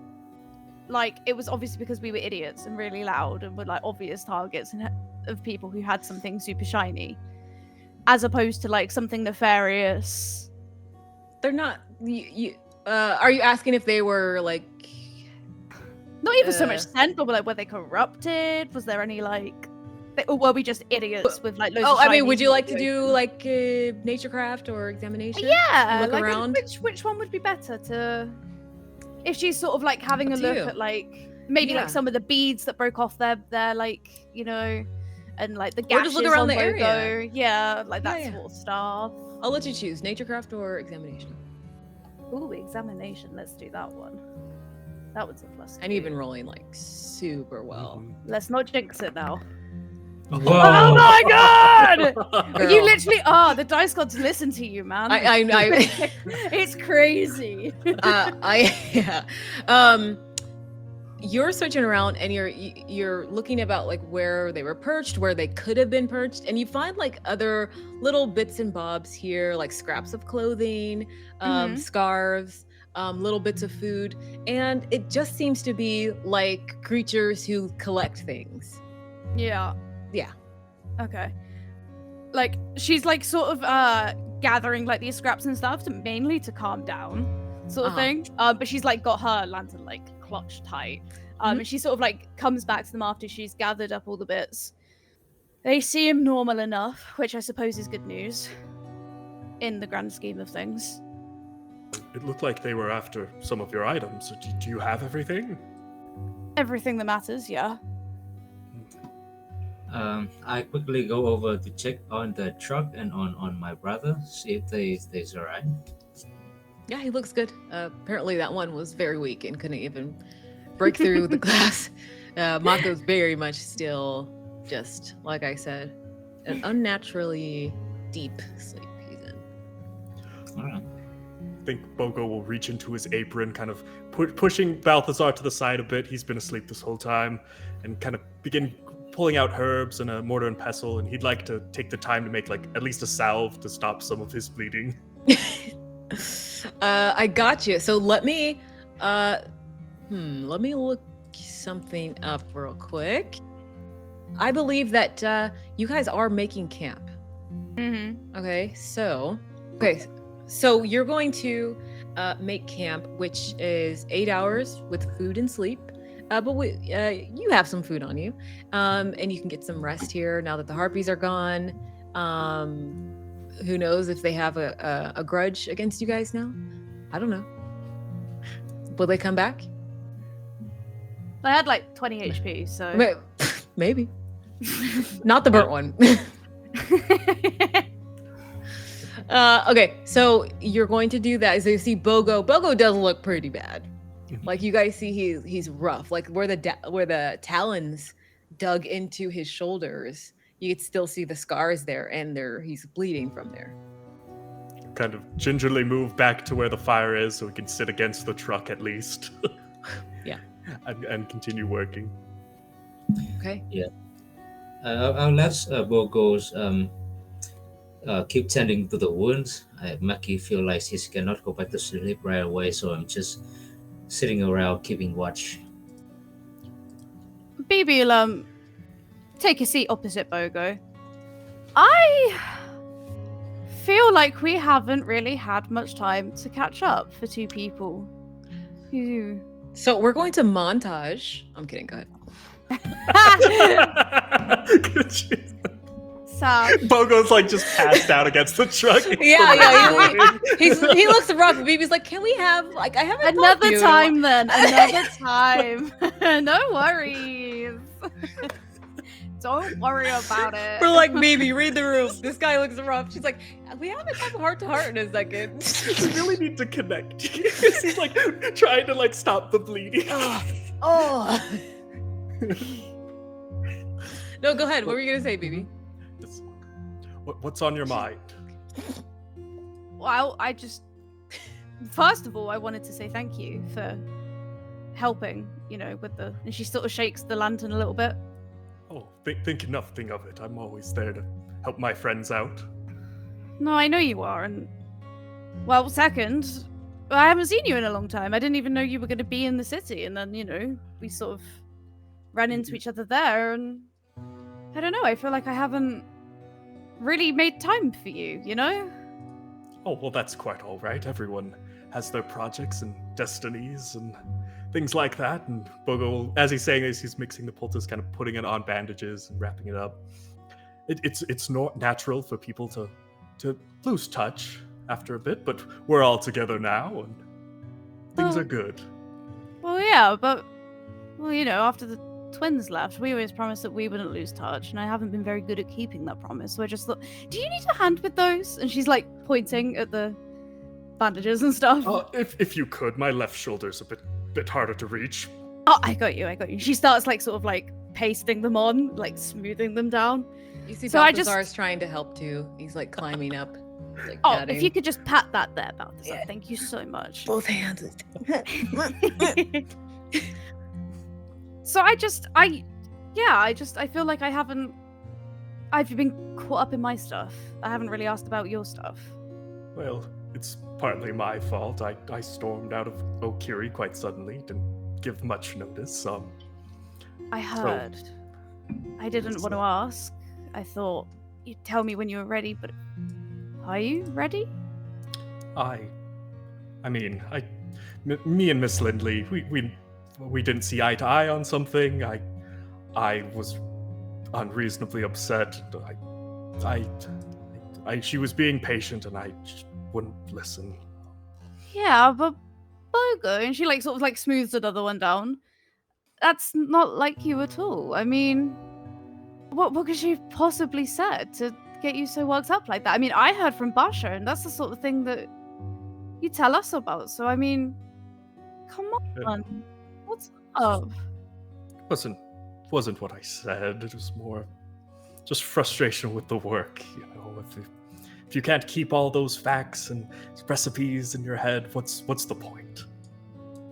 like, it was obviously because we were idiots and really loud and were like obvious targets of people who had something super shiny, as opposed to like something nefarious. They're not. Are you asking if they were like? Not even so much scent, but like, were they corrupted? Was there any like, or were we just idiots with like loads Oh, of I mean, shinies would you and like to like- do like naturecraft or examination? Yeah, Look like around? which one would be better to? If she's sort of like having Up a to look you. at like maybe Yeah. like some of the beads that broke off their like, you know, and like the Or gashes just look around on the Bogo. area. Yeah, like that Yeah. sort of stuff. I'll let you choose naturecraft or examination. Ooh, examination. Let's do that one. That one's a plus. And you've been rolling like super well. Let's not jinx it now. Whoa. Oh my god! Girl. You literally the dice gods listen to you, man. I It's crazy. yeah. You're searching around and you're looking about like where they were perched, where they could have been perched, and you find like other little bits and bobs here, like scraps of clothing, scarves, little bits of food, and it just seems to be like creatures who collect things. Yeah. Yeah. Okay. Like she's like sort of gathering like these scraps and stuff mainly to calm down, sort of thing. But she's like got her lantern like clutched tight. And she sort of like comes back to them after she's gathered up all the bits. They seem normal enough, which I suppose is good news in the grand scheme of things. It looked like they were after some of your items. Do you have everything? Everything that matters, yeah. I quickly go over to check on the truck and on my brother, see if they's alright. Yeah, he looks good. Apparently that one was very weak and couldn't even break through the glass. Mako's very much still, just like I said, an unnaturally deep sleep he's in. Alright. I think Bogo will reach into his apron, kind of pushing Balthazar to the side a bit. He's been asleep this whole time, and kind of begin pulling out herbs and a mortar and pestle, and he'd like to take the time to make like at least a salve to stop some of his bleeding. I got you. So let me look something up real quick. I believe that you guys are making camp. Okay, so you're going to make camp, which is 8 hours with food and sleep. But you have some food on you, and you can get some rest here now that the harpies are gone. Who knows if they have a grudge against you guys now? I don't know. Will they come back? They had like 20 HP, so Maybe. Not the burnt one. Okay, so you're going to do that. So you see Bogo. Bogo does look pretty bad. Like you guys see, he's rough. Like where the talons dug into his shoulders, you could still see the scars there, and he's bleeding from there. Kind of gingerly move back to where the fire is, so we can sit against the truck at least. Yeah. And continue working. Okay. I'll let Bogo's keep tending to the wounds. Maki feel like he cannot go back to sleep right away, so I'm just sitting around keeping watch. BB will take a seat opposite Bogo. I feel like we haven't really had much time to catch up for two people who... So we're going to montage. I'm kidding. Go ahead. Sad. Bogo's like just passed out against the truck. Yeah. He looks rough. And BB's like, can we have like I haven't talked to Another you." time then. Another time. No worries. Don't worry about it. We're like, baby, read the room. This guy looks rough. She's like, we haven't had a heart-to-heart in a second. We really need to connect. He's like trying to like stop the bleeding. Oh. No, go ahead. What were you gonna say, baby? What's on your mind? Well, first of all, I wanted to say thank you for helping, with and she sort of shakes the lantern a little bit. Oh, think nothing of it. I'm always there to help my friends out. No, I know you are, and well, second, I haven't seen you in a long time. I didn't even know you were going to be in the city, and then, we sort of ran into each other there, and I don't know, I feel like I haven't really made time for you, Oh, well, that's quite all right. Everyone has their projects and destinies and things like that. And Bogo, as he's saying this, he's mixing the poultice, kind of putting it on bandages and wrapping it up. It's not natural for people to lose touch after a bit, but we're all together now, and things are good. Well, yeah, but after the twins left, we always promised that we wouldn't lose touch, and I haven't been very good at keeping that promise. So I just thought, do you need a hand with those? And she's like pointing at the bandages and stuff. If you could, my left shoulder's a bit harder to reach. Oh, I got you. She starts sort of pasting them on, smoothing them down. You see, So Balthazar's trying to help too. He's climbing up. Patting. If you could just pat that there, Balthazar. Yeah. Thank you so much. Both hands. So I feel like I've been caught up in my stuff. I haven't really asked about your stuff. Well, it's partly my fault. I stormed out of Okiri quite suddenly, didn't give much notice. I heard. I didn't want to ask. I thought you'd tell me when you were ready, but are you ready? Me and Miss Lindley, we didn't see eye to eye on something. I was unreasonably upset. She was being patient, and I just wouldn't listen. Yeah, but Bogo, and she sort of smooths another one down. That's not like you at all. I mean, what could she have possibly said to get you so worked up like that? I mean, I heard from Basha, and that's the sort of thing that you tell us about. So I mean, come on, what's up? Wasn't what I said. It was more just frustration with the work. If you can't keep all those facts and recipes in your head, what's the point?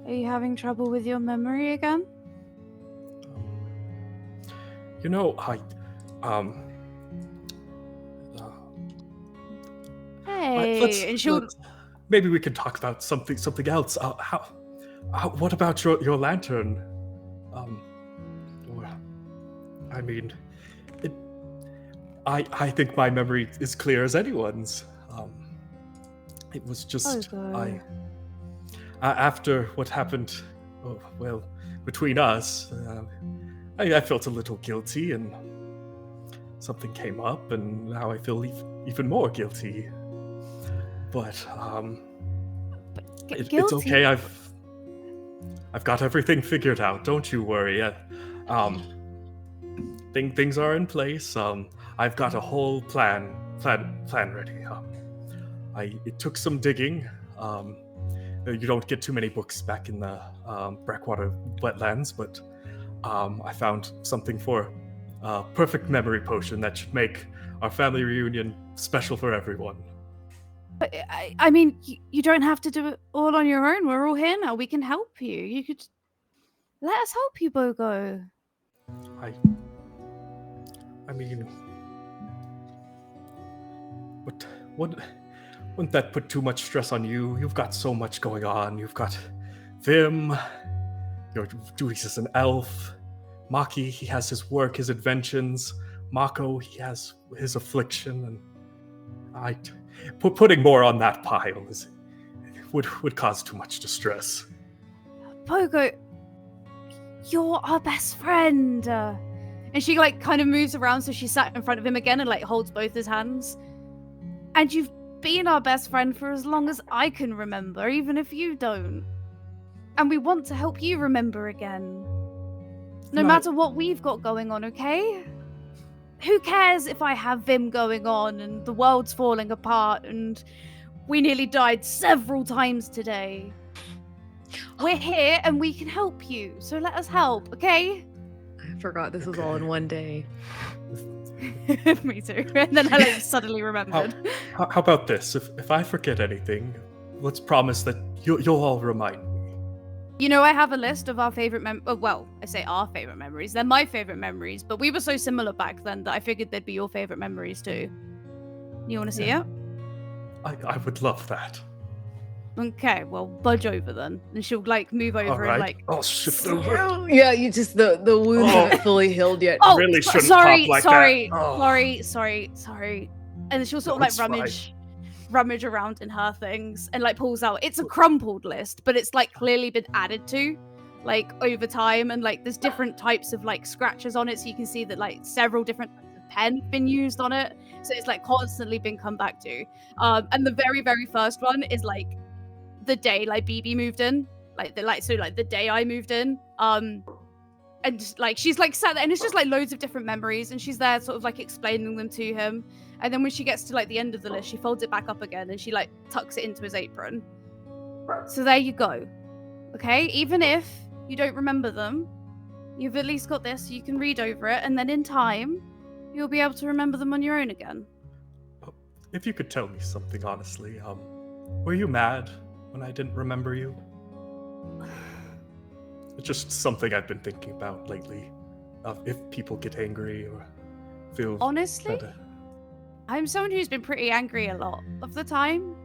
Are you having trouble with your memory again? Hey, and she'll. Maybe we can talk about something else. What about your lantern? I think my memory is clear as anyone's. It was just after what happened, between us, I felt a little guilty, and something came up, and now I feel even more guilty. But it's okay. I've got everything figured out. Don't you worry. Things are in place. I've got a whole plan ready. It took some digging. You don't get too many books back in the Breckwater wetlands, but I found something for a perfect memory potion that should make our family reunion special for everyone. But I mean, you don't have to do it all on your own. We're all here now. We can help you. You could let us help you, Bogo. Wouldn't that put too much stress on you? You've got so much going on. You've got Vim, your duties as an elf. Maki, he has his work, his inventions. Mako, he has his affliction. And putting more on that pile would cause too much distress. Bogo, you're our best friend. And she kind of moves around, so she sat in front of him again and holds both his hands. And you've been our best friend for as long as I can remember, even if you don't. And we want to help you remember again. No matter what we've got going on, okay? who cares if I have Vim going on and the world's falling apart and we nearly died several times today? We're here and we can help you, so let us help, okay? I forgot this was all in one day. Me too. And then I suddenly remembered. How about this? If I forget anything, let's promise that you'll all remind me. You know, I have a list of our favorite well, I say our favorite memories. They're my favorite memories, but we were so similar back then that I figured they'd be your favorite memories too. You want to see it? I would love that. Okay, well, budge over then. And she'll, move over All right. and, I'll shift over. Yeah, you just the wounds haven't fully healed yet. Oh, really shouldn't sorry, pop like sorry, that. Oh. sorry. And she'll sort No, of, it's fine. rummage around in her things and, pulls out. It's a crumpled list, but it's, clearly been added to, over time. And, there's different types of, scratches on it. So you can see that, several different types of pen have been used on it. So it's, constantly been come back to. And the very, very first one is, the day BB moved in, the day I moved in, and she's sat there and it's just loads of different memories and she's there sort of explaining them to him, and then when she gets to the end of the list she folds it back up again and she tucks it into his apron. So there you go. Okay, even if you don't remember them, you've at least got this so you can read over it, and then in time you'll be able to remember them on your own again. If you could tell me something honestly, were you mad when I didn't remember you? It's just something I've been thinking about lately. If people get angry or feel... Honestly, I'm someone who's been pretty angry a lot of the time.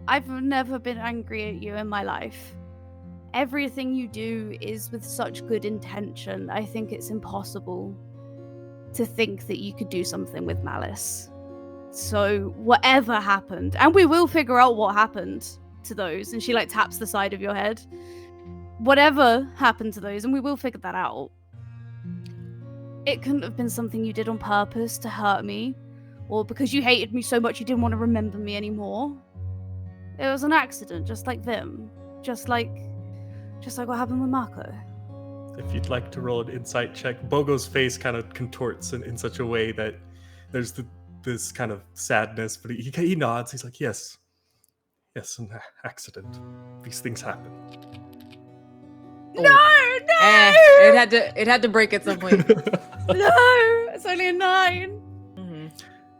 I've never been angry at you in my life. Everything you do is with such good intention. I think it's impossible to think that you could do something with malice. So whatever happened, and we will figure out what happened to those, and she taps the side of your head. Whatever happened to those, and we will figure that out. It couldn't have been something you did on purpose to hurt me, or because you hated me so much you didn't want to remember me anymore. It was an accident, just like them. Just like what happened with Marco. If you'd like to roll an insight check, Bogo's face kind of contorts in such a way that there's this kind of sadness, but he nods. He's like, yes, an accident. These things happen. No! It had to break at some point. No! It's only a 9. Mm-hmm.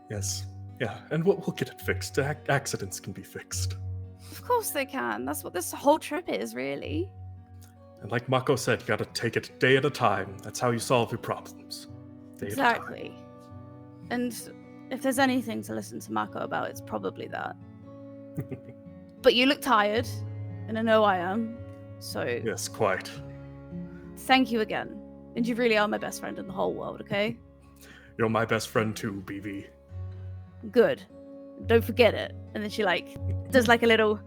Yes. Yeah, and we'll get it fixed. Accidents can be fixed. Of course they can. That's what this whole trip is, really. And like Mako said, you gotta take it day at a time. That's how you solve your problems. Day Exactly. And if there's anything to listen to Mako about, it's probably that. But you look tired, and I know I am, so... Yes, quite. Thank you again. And you really are my best friend in the whole world, okay? You're my best friend too, BB. Good. Don't forget it. And then she does a little...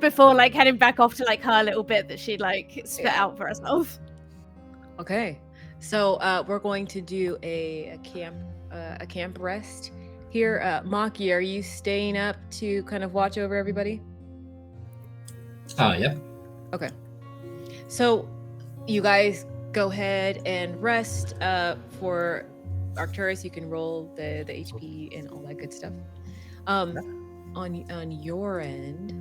before heading back off to her little bit that she spit out for herself. Okay, so we're going to do a camp rest here. Maki, are you staying up to kind of watch over everybody? Yeah. Okay, so you guys go ahead and rest. For Arcturus, you can roll the HP and all that good stuff. On your end,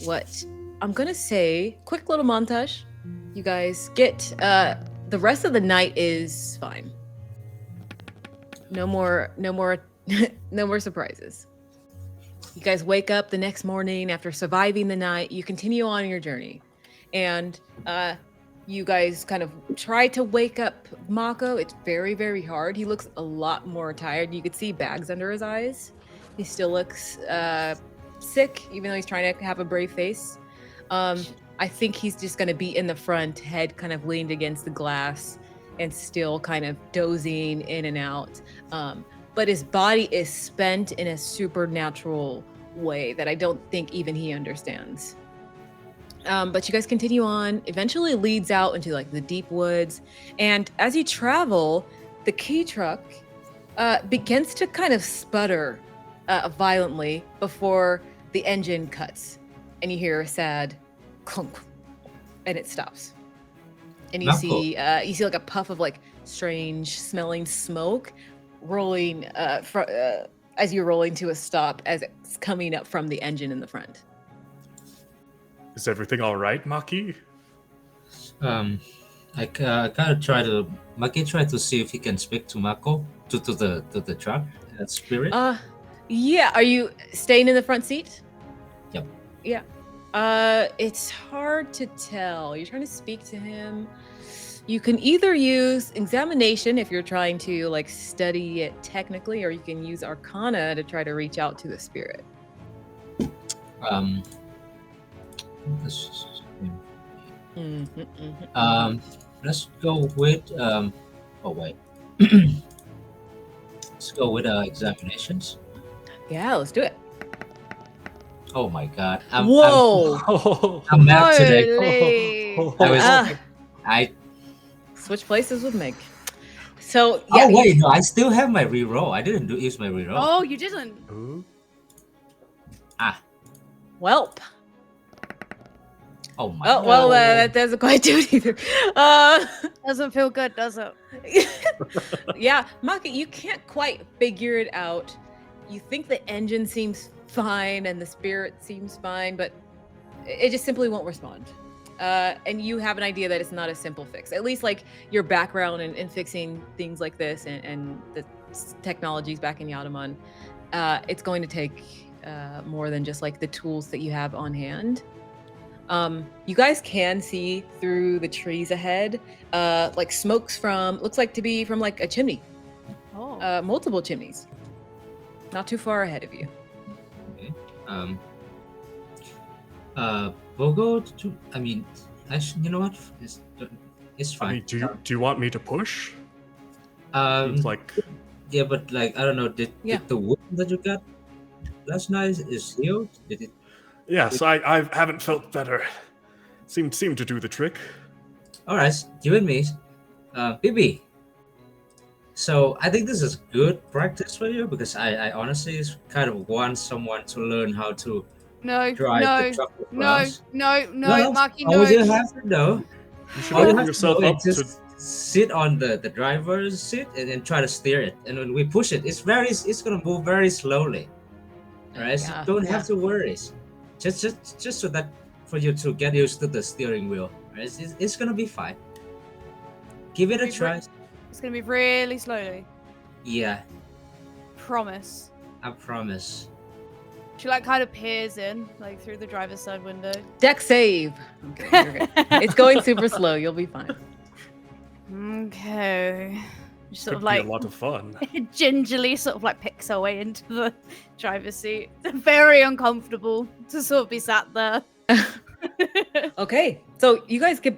what I'm gonna say, quick little montage. You guys get the rest of the night is fine. No more no more surprises. You guys wake up the next morning after surviving the night. You continue on your journey, and you guys kind of try to wake up Mako. It's very, very hard. He looks a lot more tired. You could see bags under his eyes. He still looks sick, even though he's trying to have a brave face. I think he's just going to be in the front, head kind of leaned against the glass and still kind of dozing in and out. But his body is spent in a supernatural way that I don't think even he understands. But you guys continue on, eventually leads out into the deep woods. And as you travel, the key truck begins to kind of sputter violently before the engine cuts. And you hear a sad clunk, and it stops. And you see a puff of strange smelling smoke rolling as you're rolling to a stop as it's coming up from the engine in the front. Is everything all right, Maki? I kind of try to Maki try to see if he can speak to Mako to the truck spirit. Yeah. Are you staying in the front seat? Yep. Yeah. It's hard to tell. You're trying to speak to him. You can either use examination if you're trying to like study it technically, or you can use Arcana to try to reach out to the spirit. Let's go with oh wait. Let's go with examinations. Yeah, let's do it. Oh my god. Whoa! I'm mad today. Holy. I Switch places with Meg. So yeah. Oh wait, no, I still have my reroll. I didn't use my reroll. Oh, you didn't. Ooh. Welp. Oh my Oh god. well, that doesn't quite do it either. Doesn't feel good, does it? Yeah, Maki, you can't quite figure it out. You think the engine seems fine and the spirit seems fine, but it just simply won't respond. And you have an idea that it's not a simple fix. At least like your background in fixing things like this and the technologies back in Yataman, it's going to take more than just like the tools that you have on hand. You guys can see through the trees ahead, like smokes looks like to be from like a chimney. Oh. Multiple chimneys. Not too far ahead of you. Okay. Bogo, I mean, actually, you know what? It's fine. I mean, do you want me to push? It's like yeah, but like I don't know. Did the wound that you got last night is healed? Did it? Yes, I haven't felt better. Seemed to do the trick. All right, you and me, Bibi. So I think this is good practice for you because I honestly kind of want someone to learn how to drive the truck across. No, Maki, all you have to know. You should All you open have yourself to do up is just sit on the driver's seat and then try to steer it. And when we push it, it's gonna move very slowly. All right, so don't have to worry. Just so that for you to get used to the steering wheel. Right? It's gonna be fine. Give it a try. It's gonna be really slowly. Yeah, Promise. I promise. She like kind of peers in, like through the driver's side window. Deck save. Okay, you're good. It's going super slow. You'll be fine. Okay. She sort Could of like be a lot of fun. gingerly sort of like picks her way into the driver's seat. Very uncomfortable to sort of be sat there. Okay, so you guys can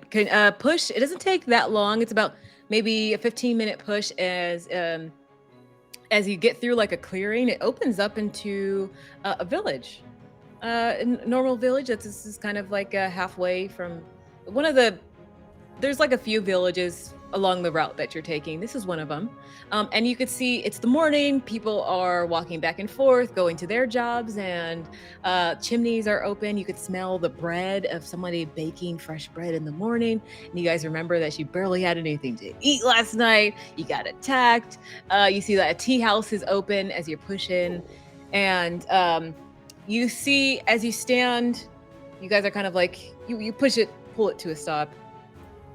push. It doesn't take that long. It's about maybe a 15-minute push as you get through like a clearing. It opens up into a village, a normal village. This is kind of like halfway from one of the. There's like a few villages along the route that you're taking. This is one of them. And you could see it's the morning. People are walking back and forth, going to their jobs, and chimneys are open. You could smell the bread of somebody baking fresh bread in the morning. And you guys remember that you barely had anything to eat last night. You got attacked. You see that a tea house is open as you're pushing. And you see as you stand, you guys are kind of like, you push it, pull it to a stop.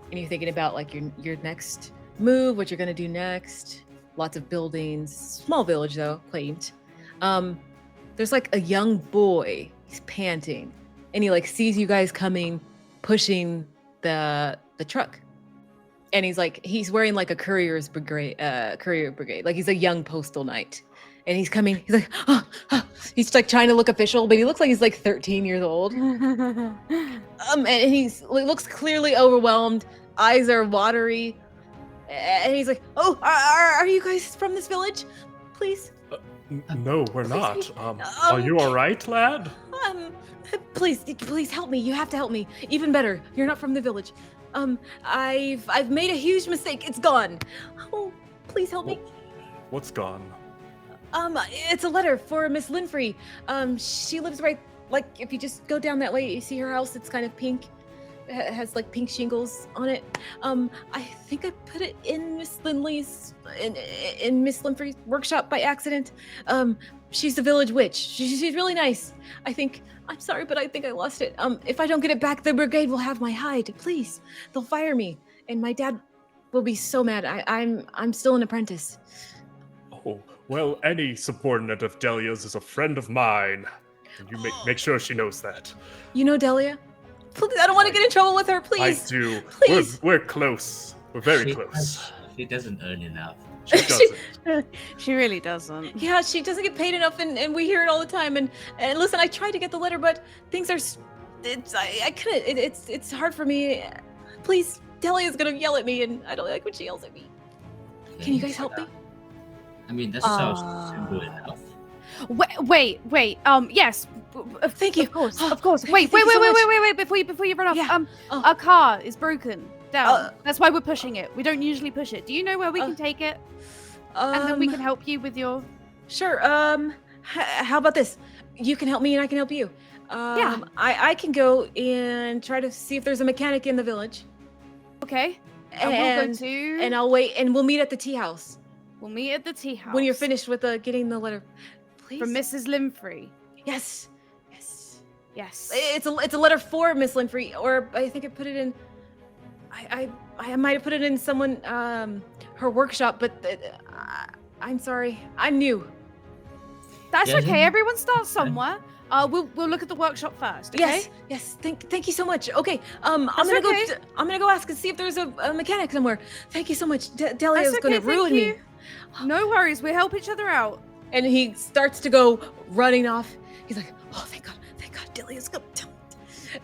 And you're thinking about like your next move, what you're gonna do next. Lots of buildings, small village though, quaint. There's like a young boy. He's panting, and he like sees you guys coming, pushing the truck. And he's wearing like a courier brigade. Like he's a young postal knight. And he's coming. He's like, he's like trying to look official, but he looks like he's like 13 years old. And he looks clearly overwhelmed. Eyes are watery, and he's like, "Oh, are you guys from this village? Please." No, we're not. Are you all right, lad? Please help me. You have to help me. Even better, you're not from the village. I've made a huge mistake. It's gone. Oh, please help me. What's gone? It's a letter for Miss Linfrey. She lives right, like, if you just go down that way, you see her house, it's kind of pink. has like pink shingles on it. I think I put it in Miss Lindley's in Miss Limfrey's workshop by accident. She's the village witch. She's really nice. I'm sorry, but I think I lost it. If I don't get it back, the brigade will have my hide. Please, they'll fire me, and my dad will be so mad. I'm still an apprentice. Oh, well, any subordinate of Delia's is a friend of mine. And you make sure she knows that. You know Delia? Please, I don't want to get in trouble with her. Please. I do. Please. We're close. We're very She close. She doesn't earn enough. She doesn't. She really doesn't. Yeah, she doesn't get paid enough, and we hear it all the time. And listen, I tried to get the letter, but things are. I couldn't. It's hard for me. Please, Delia's gonna yell at me, and I don't like when she yells at me. Can you guys help me? I mean, that sounds simple enough. Wait. Yes. Thank you. Of course. Thank Wait. you so much. Before you run off. Yeah. Our car is broken down. That's why we're pushing it. We don't usually push it. Do you know where we can take it? And then we can help you with your. Sure. How about this? You can help me, and I can help you. Yeah. I can go and try to see if there's a mechanic in the village. Okay. And we'll go to. And I'll wait, and we'll meet at the tea house. We'll meet at the tea house. When you're finished with getting the letter, please. From Mrs. Limfrey. Yes. Yes. It's a letter for Miss Linfrey, or I think I put it in. I might have put it in someone her workshop, but I'm sorry, I'm new. That's Yeah, okay. yeah. Everyone starts somewhere. We'll look at the workshop first. Okay? Yes. Thank you so much. Okay. I'm gonna okay. go. I'm gonna go ask and see if there's a mechanic somewhere. Thank you so much. Delia is That's gonna okay, thank ruin me. you. No worries. We help each other out. And he starts to go running off. He's like, oh, thank God, Delia's gonna tell me.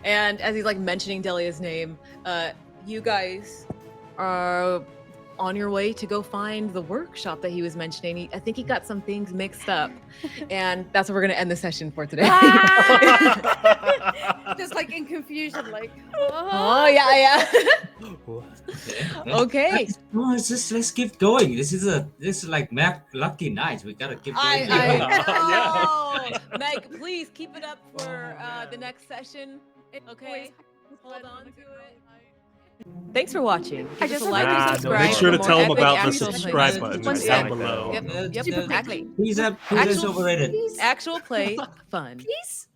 And as he's like mentioning Delia's name, you guys are on your way to go find the workshop that he was mentioning. I think he got some things mixed up. And that's what we're gonna end the session for today. Just like in confusion, like. Oh yeah. Okay. Let's keep going. This is like lucky night. We gotta keep going. I know. Meg, please keep it up for the next session. Okay. Hold on to it. Thanks for watching. Give us a like and subscribe. Make sure to for tell more them about the epic actual subscribe plays. button Once down again. below. Yep. Super quickly. Please, is overrated. Actual play fun. Please.